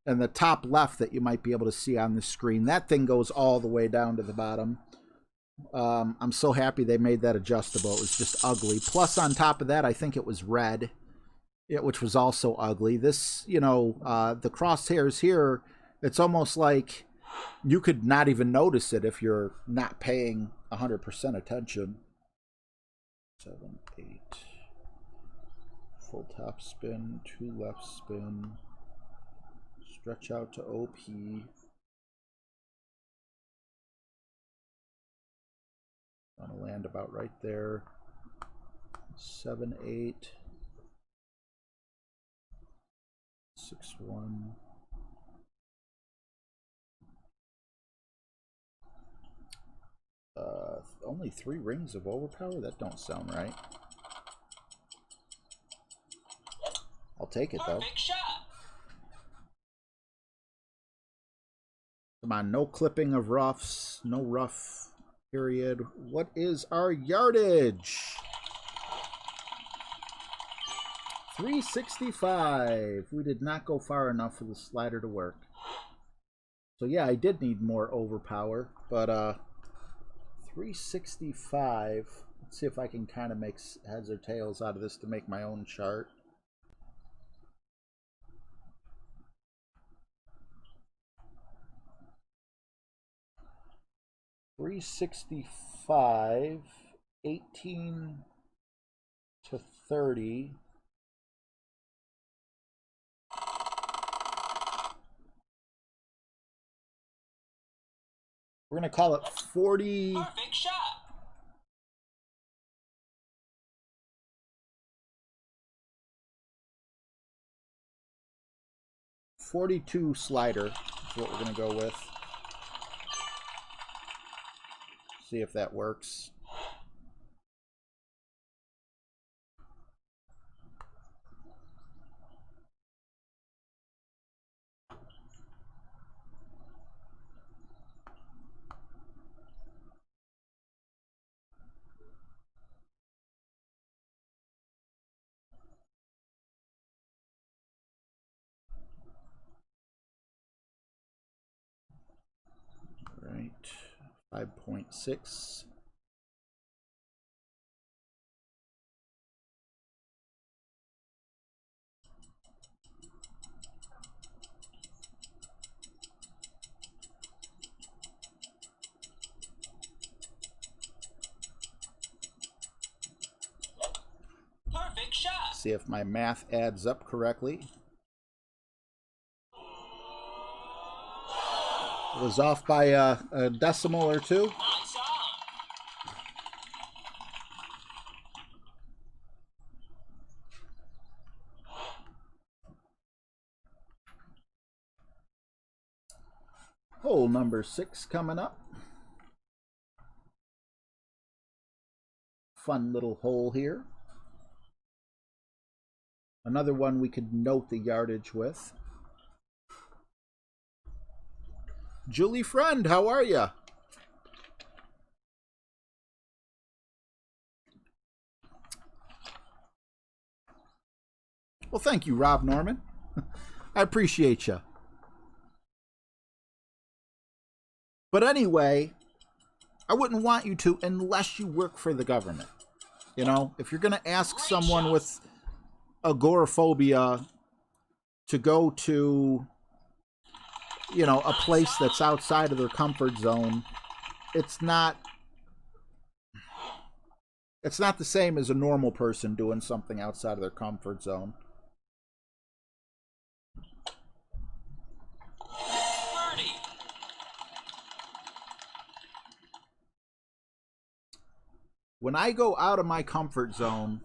in the top left that you might be able to see on the screen, that thing goes all the way down to the bottom. I'm so happy they made that adjustable. It was just ugly. Plus, on top of that, I think it was red, which was also ugly. This, you know, the crosshairs here, it's almost like you could not even notice it if you're not paying 100% attention. 7, 8. Full top spin, 2 left spin. Stretch out to OP. Want to land about right there. 7, 8. 6, 1. only 3 rings of overpower? That don't sound right. I'll take it, though. Perfect shot. Come on, no clipping of roughs. No rough period. What is our yardage? 365. We did not go far enough for the slider to work. So yeah, I did need more overpower, but 365. Let's see if I can kind of make heads or tails out of this to make my own chart. $365, 18 to 30. We're going to call it 40. Perfect shot. $42 slider is what we're going to go with. See if that works. Right, 5.6. Perfect shot. See if my math adds up correctly. It was off by a decimal or two. Lights on. Hole number 6 coming up. Fun little hole here. Another one we could note the yardage with. Julie Friend, how are you? Well, thank you, Rob Norman. I appreciate you. But anyway, I wouldn't want you to unless you work for the government. You know, if you're going to ask someone with agoraphobia to go to, you know, a place that's outside of their comfort zone, it's not the same as a normal person doing something outside of their comfort zone. Birdie. When I go out of my comfort zone,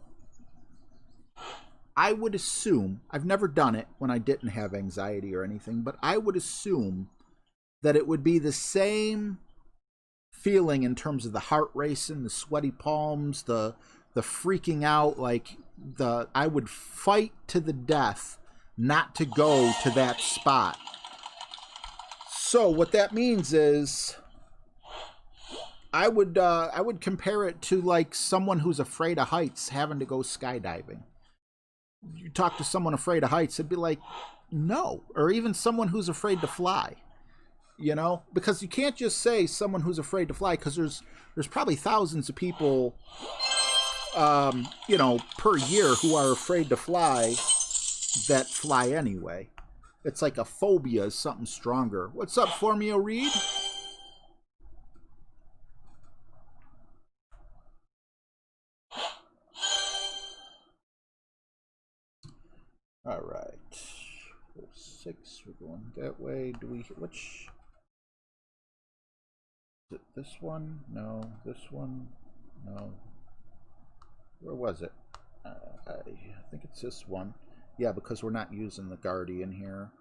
I would assume, I've never done it when I didn't have anxiety or anything, but I would assume that it would be the same feeling in terms of the heart racing, the sweaty palms, the freaking out, like I would fight to the death not to go to that spot. So what that means is I would compare it to like someone who's afraid of heights having to go skydiving. You talk to someone afraid of heights, it'd be like, no. Or even someone who's afraid to fly, you know, because you can't just say someone who's afraid to fly, because there's probably thousands of people, you know, per year who are afraid to fly that fly anyway. It's like a phobia is something stronger. What's up, Formio Reed? All right, 6. We're going that way. Do we? Which? Is it this one? No. This one? No. Where was it? I think it's this one. Yeah, because we're not using the Guardian here,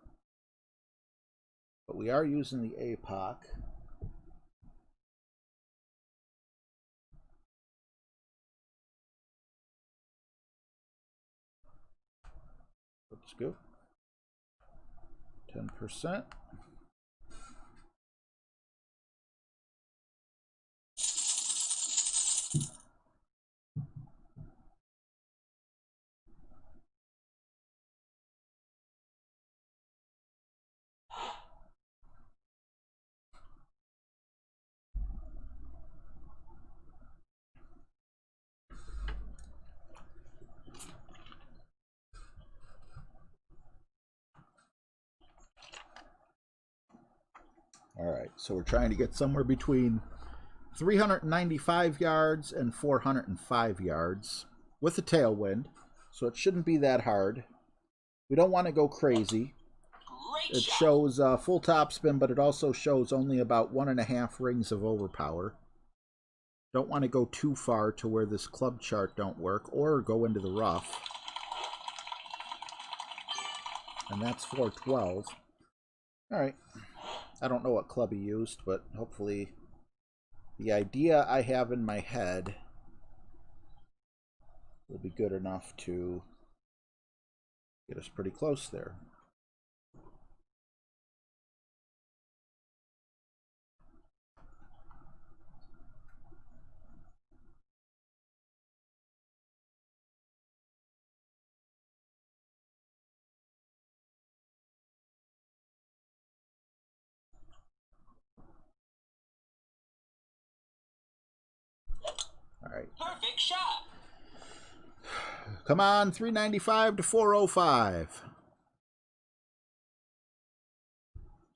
but we are using the APOC. Let's go. 10%. All right, so we're trying to get somewhere between 395 yards and 405 yards with a tailwind, so it shouldn't be that hard. We don't want to go crazy. Great It shot. shows full topspin, but it also shows only about 1.5 rings of overpower. Don't want to go too far to where this club chart don't work, or go into the rough. And that's 412. All right. I don't know what club he used, but hopefully the idea I have in my head will be good enough to get us pretty close there. All right. Perfect shot. Come on, 395 to 405.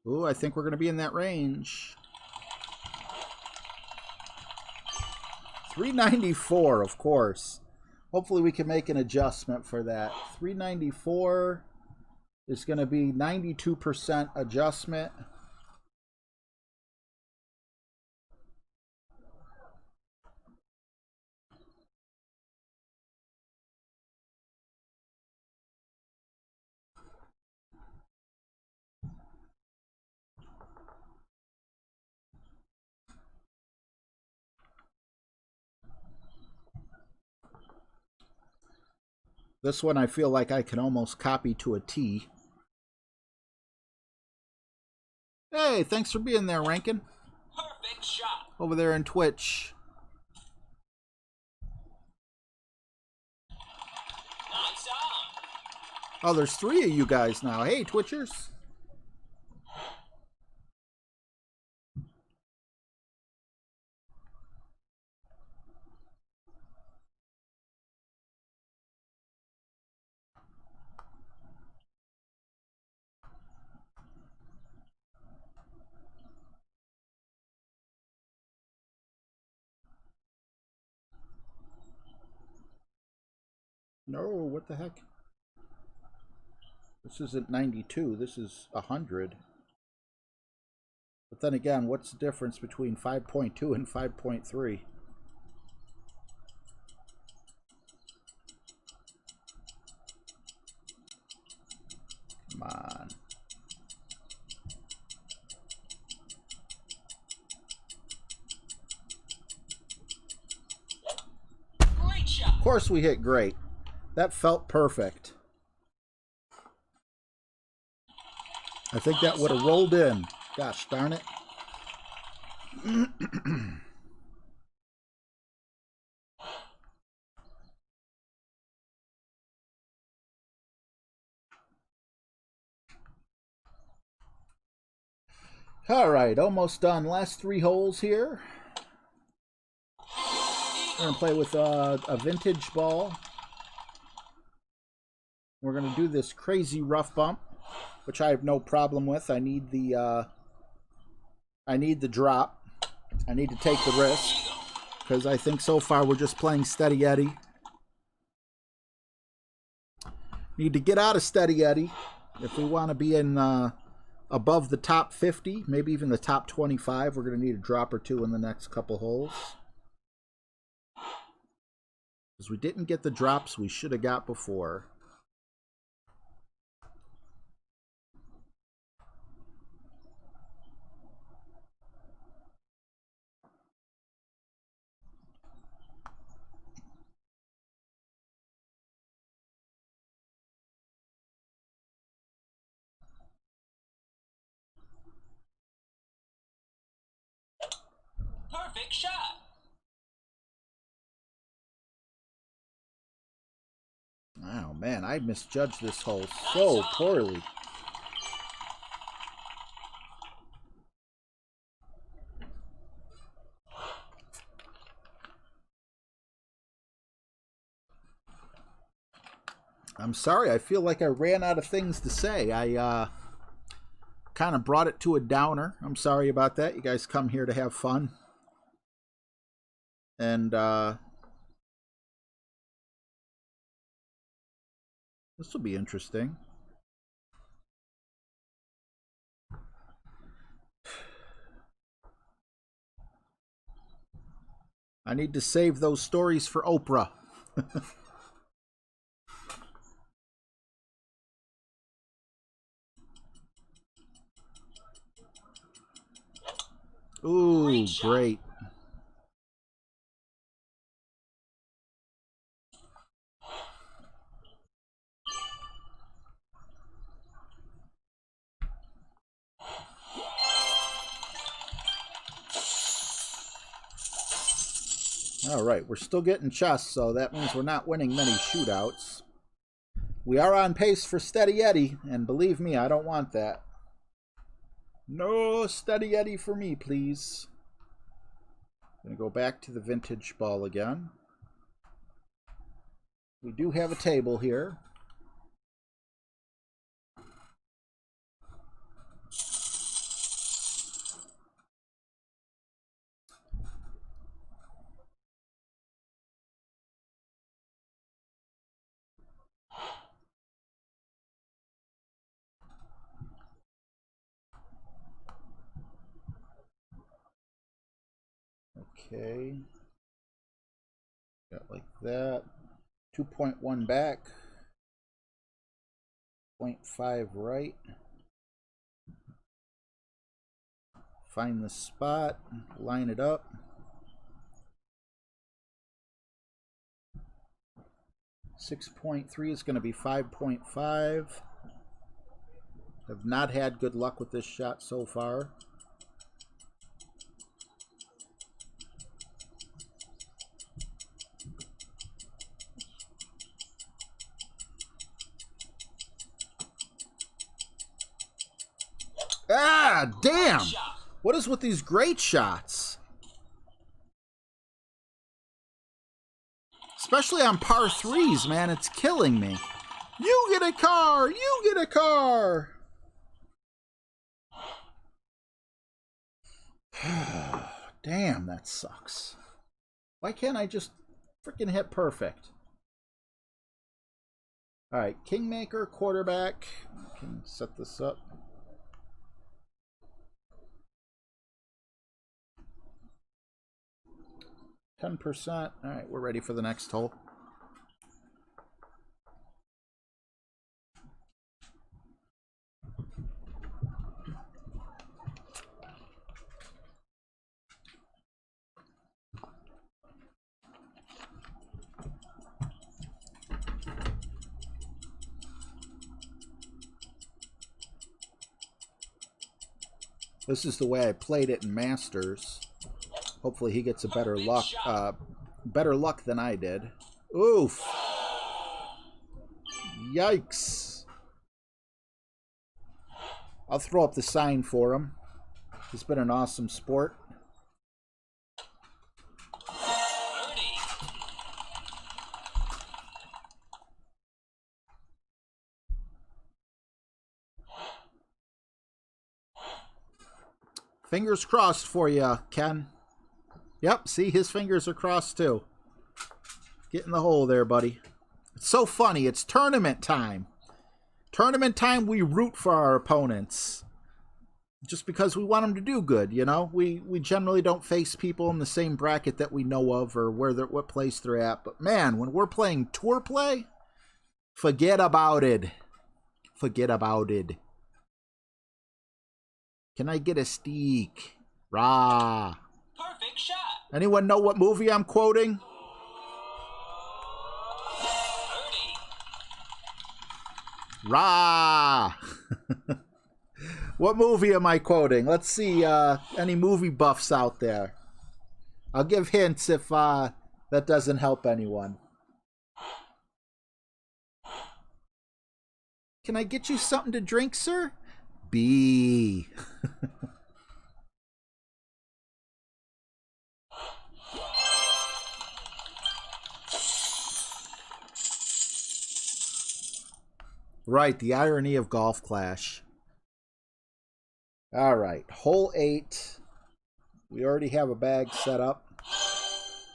Ooh, I think we're going to be in that range. 394, of course. Hopefully we can make an adjustment for that. 394 is going to be 92% adjustment. This one I feel like I can almost copy to a T. Hey, thanks for being there, Rankin. Perfect shot. Over there in Twitch. Nice on. Oh, there's 3 of you guys now. Hey, Twitchers. No, what the heck? This isn't 92, this is 100. But then again, what's the difference between 5.2 and 5.3? Come on. Great shot. Of course we hit great. That felt perfect. I think that would have rolled in. Gosh darn it. All right, almost done. Last 3 holes here. We're going to play with a vintage ball. We're going to do this crazy rough bump, which I have no problem with. I need the drop. I need to take the risk because I think so far we're just playing Steady Eddie. Need to get out of Steady Eddie if we want to be in above the top 50, maybe even the top 25. We're going to need a drop or 2 in the next couple holes. Because we didn't get the drops we should have got before. Perfect shot. Oh, man, I misjudged this hole so poorly. I'm sorry, I feel like I ran out of things to say. I kind of brought it to a downer. I'm sorry about that. You guys come here to have fun. And this will be interesting. I need to save those stories for Oprah. Ooh, great. All right, we're still getting chess, so that means we're not winning many shootouts. We are on pace for Steady Eddie, and believe me, I don't want that. No Steady Eddie for me, please. I'm going to go back to the vintage ball again. We do have a table here. Okay. Got like that. 2.1 back. 0.5 right. Find the spot. Line it up. 6.3 is going to be 5.5. Have not had good luck with this shot so far. Ah, damn! What is with these great shots? Especially on par threes, man. It's killing me. You get a car! You get a car! Damn, that sucks. Why can't I just freaking hit perfect? Alright, Kingmaker, quarterback. I can set this up. %. Alright, we're ready for the next hole. This is the way I played it in Masters. Hopefully he gets a better luck than I did. Oof. Yikes. I'll throw up the sign for him. He's been an awesome sport. Fingers crossed for you, Ken. Yep, see, his fingers are crossed too. Get in the hole there, buddy. It's so funny. It's tournament time. Tournament time, we root for our opponents. Just because we want them to do good, you know? We generally don't face people in the same bracket that we know of or what place they're at. But man, when we're playing tour play, forget about it. Forget about it. Can I get a steak? Rah. Perfect shot. Anyone know what movie I'm quoting? Rah! What movie am I quoting? Let's see, any movie buffs out there. I'll give hints if that doesn't help anyone. Can I get you something to drink, sir? B. Right, the irony of Golf Clash. All right, hole 8. We already have a bag set up.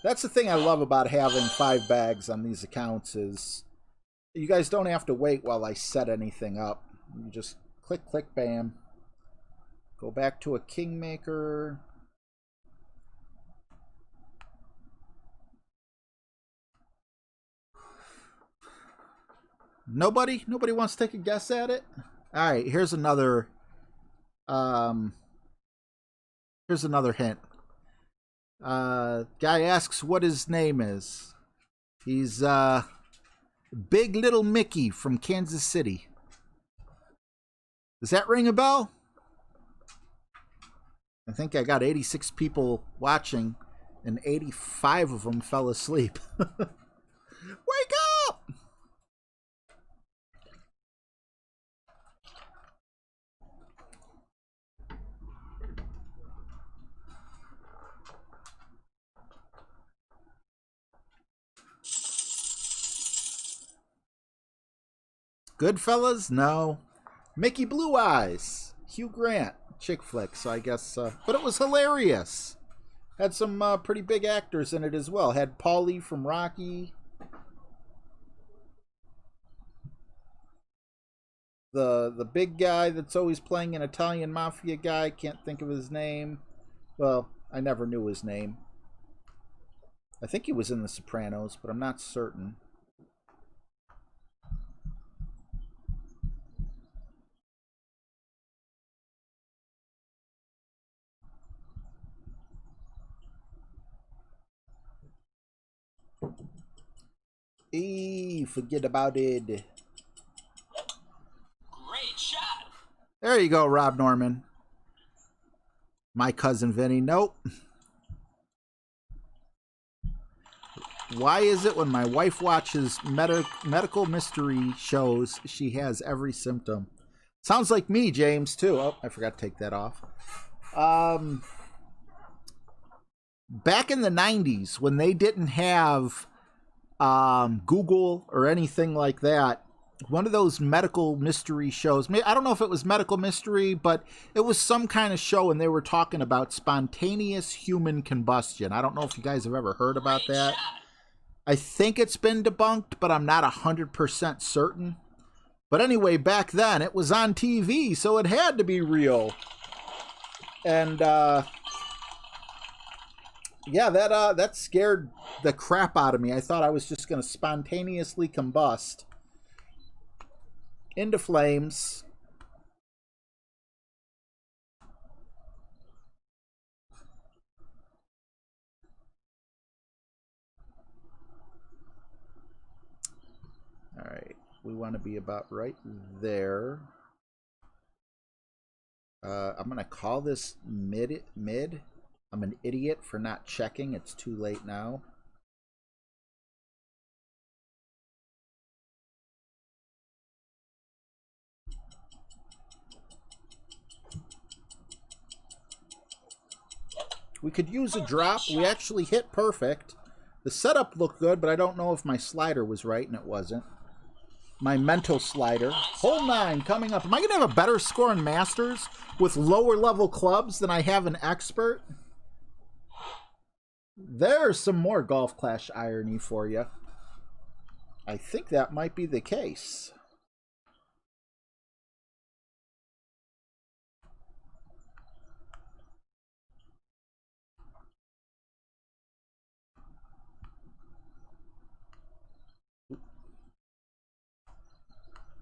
That's the thing I love about having 5 bags on these accounts is you guys don't have to wait while I set anything up. You just click, click, bam. Go back to a Kingmaker. Nobody wants to take a guess at it? All right, here's another hint. Guy asks what his name is. He's Big Little Mickey from Kansas City. Does that ring a bell? I think I got 86 people watching and 85 of them fell asleep. Wake up! Goodfellas? No. Mickey Blue Eyes. Hugh Grant. Chick flick, so I guess... but it was hilarious. Had some pretty big actors in it as well. Had Paulie from Rocky. The big guy that's always playing an Italian mafia guy. Can't think of his name. Well, I never knew his name. I think he was in The Sopranos, but I'm not certain. Forget about it. Great shot. There you go, Rob Norman. My cousin Vinny. Nope. Why is it when my wife watches medical mystery shows, she has every symptom? Sounds like me, James, too. Oh, I forgot to take that off. Back in the 90s, when they didn't have Google or anything like that, one of those medical mystery shows, I don't know if it was medical mystery, but it was some kind of show, and they were talking about spontaneous human combustion. I don't know if you guys have ever heard about that. I think it's been debunked, but I'm not 100% certain. But anyway, back then, it was on TV, so it had to be real. And, yeah, that scared the crap out of me. I thought I was just going to spontaneously combust into flames. All right, we want to be about right there. I'm going to call this mid. I'm an idiot for not checking. It's too late now. We could use a drop. We actually hit perfect. The setup looked good, but I don't know if my slider was right, and it wasn't. My mental slider. Hole 9 coming up. Am I going to have a better score in Masters with lower level clubs than I have in Expert? There's some more Golf Clash irony for you. I think that might be the case.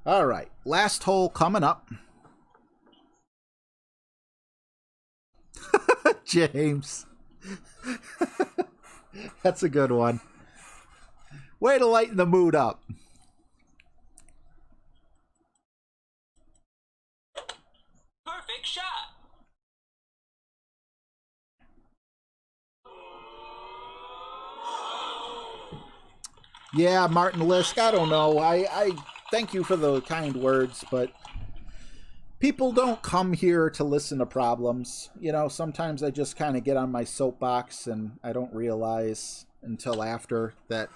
All right, last hole coming up. James. That's a good one. Way to lighten the mood up. Perfect shot. Yeah, Martin Lisk, I don't know. I thank you for the kind words, but people don't come here to listen to problems. You know, sometimes I just kind of get on my soapbox and I don't realize until after that,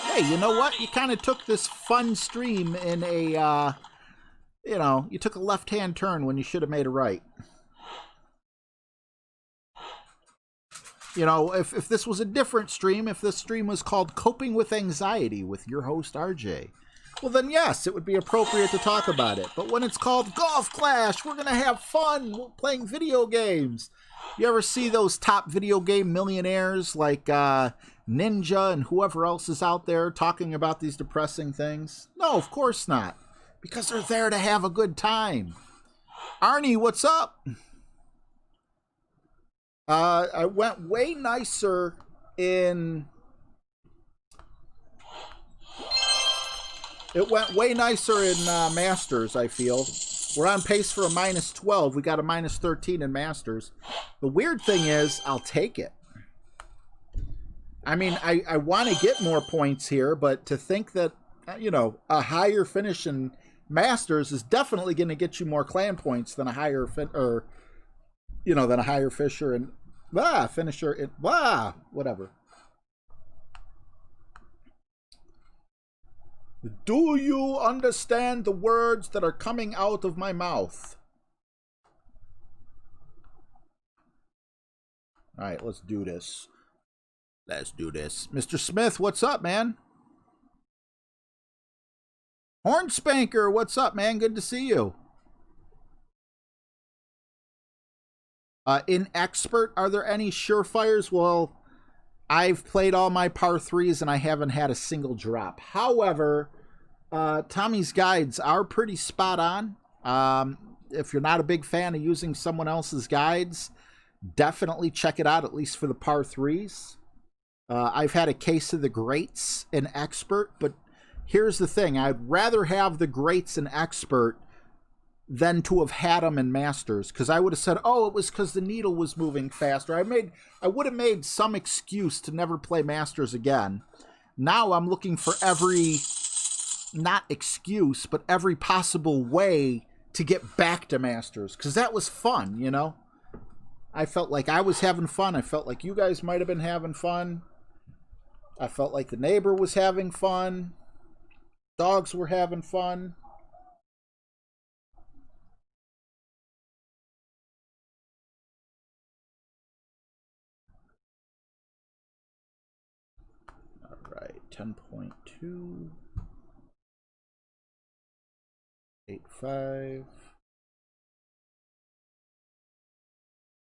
hey, you know what? You kind of took this fun stream in a, you know, you took a left-hand turn when you should have made a right. You know, if this was a different stream, if this stream was called Coping with Anxiety with your host, RJ, well then yes, it would be appropriate to talk about it. But when it's called Golf Clash, we're going to have fun playing video games. You ever see those top video game millionaires like Ninja and whoever else is out there talking about these depressing things? No, of course not. Because they're there to have a good time. Arnie, what's up? I went way nicer in... It went way nicer in Masters, I feel. We're on pace for a -12. We got a -13 in Masters. The weird thing is, I'll take it. I mean, I want to get more points here, but to think that, you know, a higher finish in Masters is definitely going to get you more clan points than a higher than a higher fisher and finisher in whatever. Do you understand the words that are coming out of my mouth? All right, let's do this. Let's do this. Mr. Smith, what's up, man? Hornspanker, what's up, man? Good to see you. In Expert, are there any surefires? Well, I've played all my par 3s and I haven't had a single drop. However, Tommy's guides are pretty spot on. If you're not a big fan of using someone else's guides, definitely check it out, at least for the par 3s. I've had a case of the greats in Expert, but here's the thing. I'd rather have the greats in Expert than to have had them in Masters, because I would have said, oh, it was because the needle was moving faster. I would have made some excuse to never play Masters again. Now I'm looking for every, not excuse, but every possible way to get back to Masters, because that was fun, you know? I felt like I was having fun. I felt like you guys might have been having fun. I felt like the neighbor was having fun. Dogs were having fun. Right, 10.2, 8.5.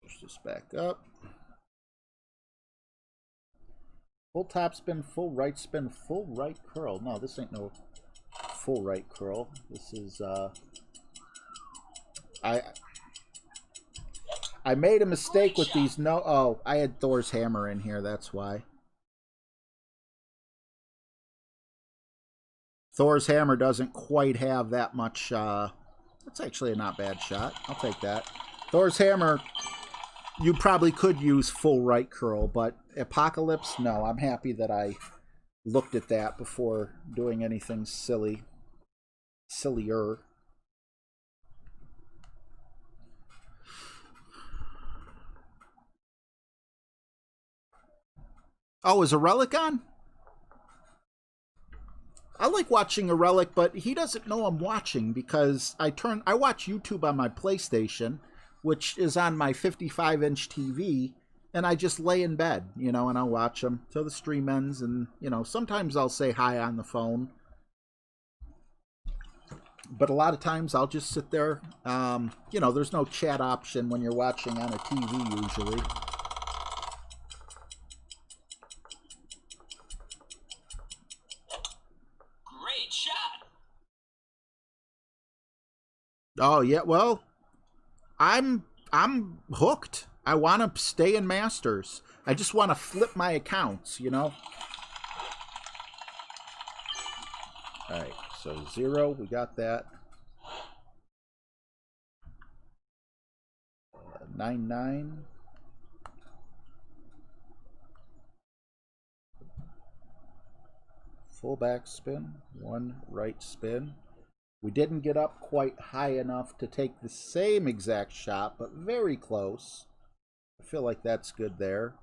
Push this back up. Full top spin, full right spin, full right curl. No, this ain't no full right curl. This is, I made a mistake with these. No, oh, I had Thor's hammer in here, that's why. Thor's hammer doesn't quite have that much, that's actually a not bad shot. I'll take that. Thor's hammer, you probably could use full right curl, but Apocalypse, no. I'm happy that I looked at that before doing anything sillier. Oh, is a Relic on? I like watching a Relic, but he doesn't know I'm watching because I watch YouTube on my PlayStation, which is on my 55-inch TV, and I just lay in bed, you know, and I'll watch them till the stream ends, and, you know, sometimes I'll say hi on the phone. But a lot of times I'll just sit there. You know, there's no chat option when you're watching on a TV usually. Great shot. Oh, yeah, well, I'm hooked. I want to stay in Masters. I just want to flip my accounts, you know? All right, so 0, we got that. 9-9. full back spin, 1 right spin. We didn't get up quite high enough to take the same exact shot, but very close. I feel like that's good there.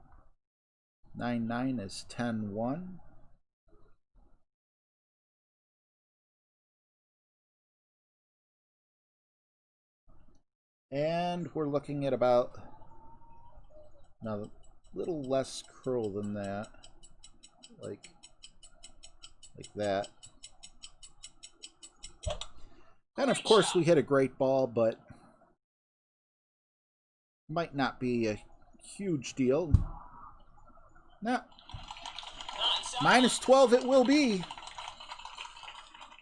9-9 is 10-1. And we're looking at about, now a little less curl than that, like that. And of course we hit a great ball, but might not be a huge deal. No. -12 it will be.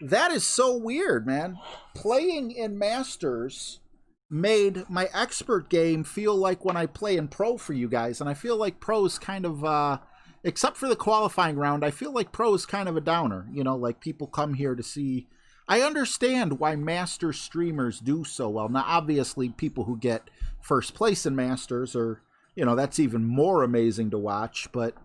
That is so weird, man. Playing in Masters made my expert game feel like when I play in Pro for you guys. And I feel like Pro's kind of, except for the qualifying round, I feel like Pro is kind of a downer. You know, like people come here to see. I understand why Masters streamers do so well. Now, obviously, people who get first place in Masters are, you know, that's even more amazing to watch. But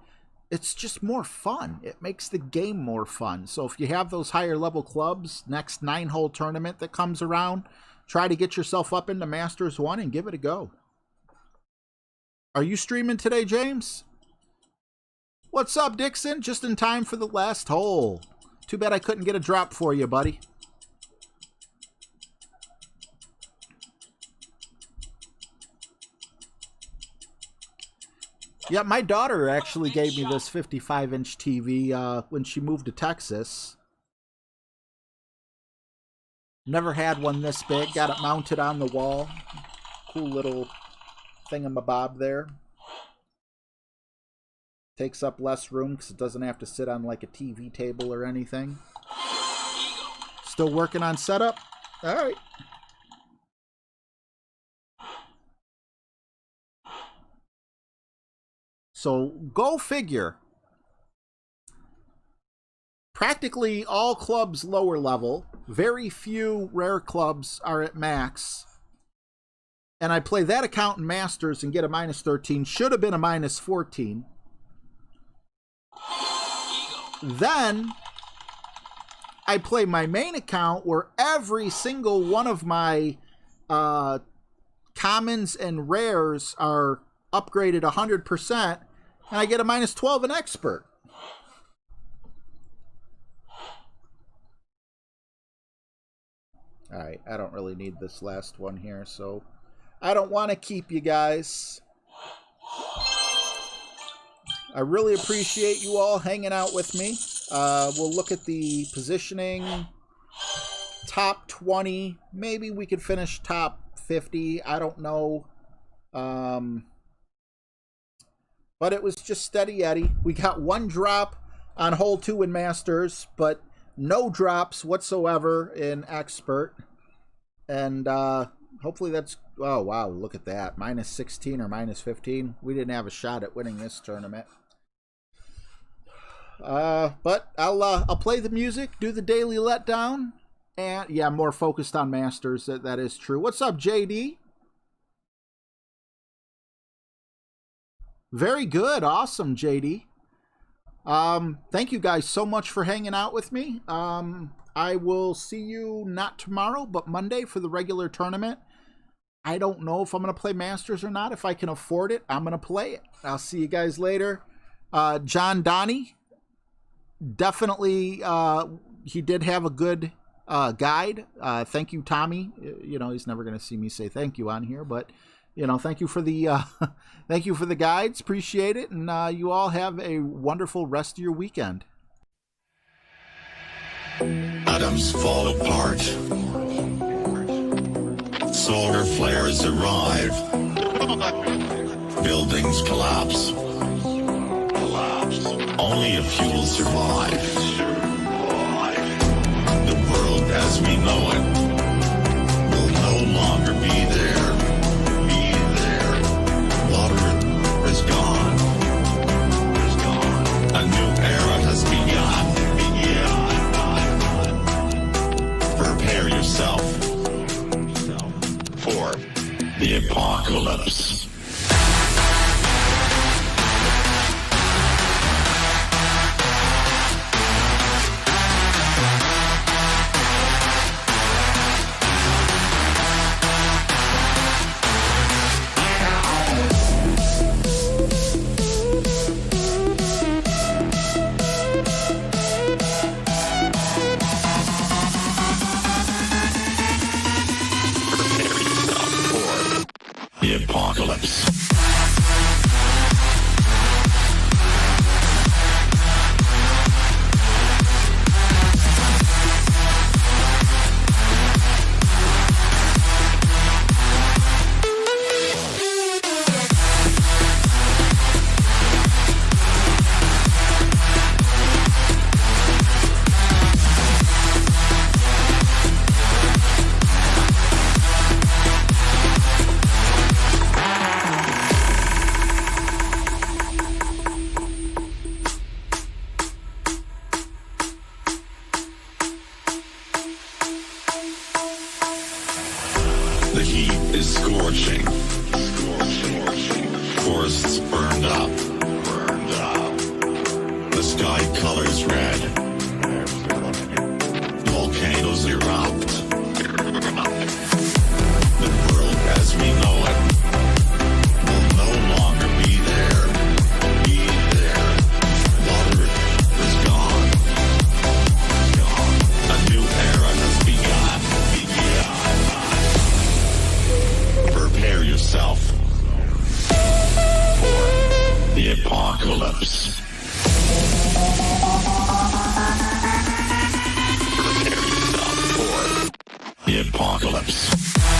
it's just more fun. It makes the game more fun. So if you have those higher level clubs, next 9-hole tournament that comes around, try to get yourself up into Masters 1 and give it a go. Are you streaming today, James? What's up, Dixon? Just in time for the last hole. Too bad I couldn't get a drop for you, buddy. Yeah, my daughter actually gave me this 55-inch TV when she moved to Texas. Never had one this big. Got it mounted on the wall. Cool little thingamabob there. Takes up less room because it doesn't have to sit on like a TV table or anything. Still working on setup? All right. So go figure. Practically all clubs lower level. Very few rare clubs are at max. And I play that account in Masters and get a -13. Should have been a -14. Then I play my main account where every single one of my commons and rares are upgraded 100%. And I get a -12 in expert. All right, I don't really need this last one here, so I don't want to keep you guys. I really appreciate you all hanging out with me. We'll look at the positioning. Top 20. Maybe we could finish top 50. I don't know. But it was just steady Eddie. We got one drop on hole 2 in Masters, but no drops whatsoever in expert. And hopefully that's, oh wow, look at that. -16 or -15. We didn't have a shot at winning this tournament. But I'll play the music, do the daily letdown, and yeah, more focused on Masters. That is true. What's up, JD? Very good. Awesome, JD. Thank you guys so much for hanging out with me. I will see you not tomorrow, but Monday for the regular tournament. I don't know if I'm going to play Masters or not. If I can afford it, I'm going to play it. I'll see you guys later. John Donnie, definitely, he did have a good guide. Thank you, Tommy. You know, he's never going to see me say thank you on here, but you know, thank you for the thank you for the guides. Appreciate it, and you all have a wonderful rest of your weekend. Atoms fall apart. Solar flares arrive. Buildings collapse. Only a few will survive. The world as we know it will no longer be there. Water is gone. A new era has begun. Prepare yourself for the apocalypse. apocalypse. Prepare yourself for the apocalypse.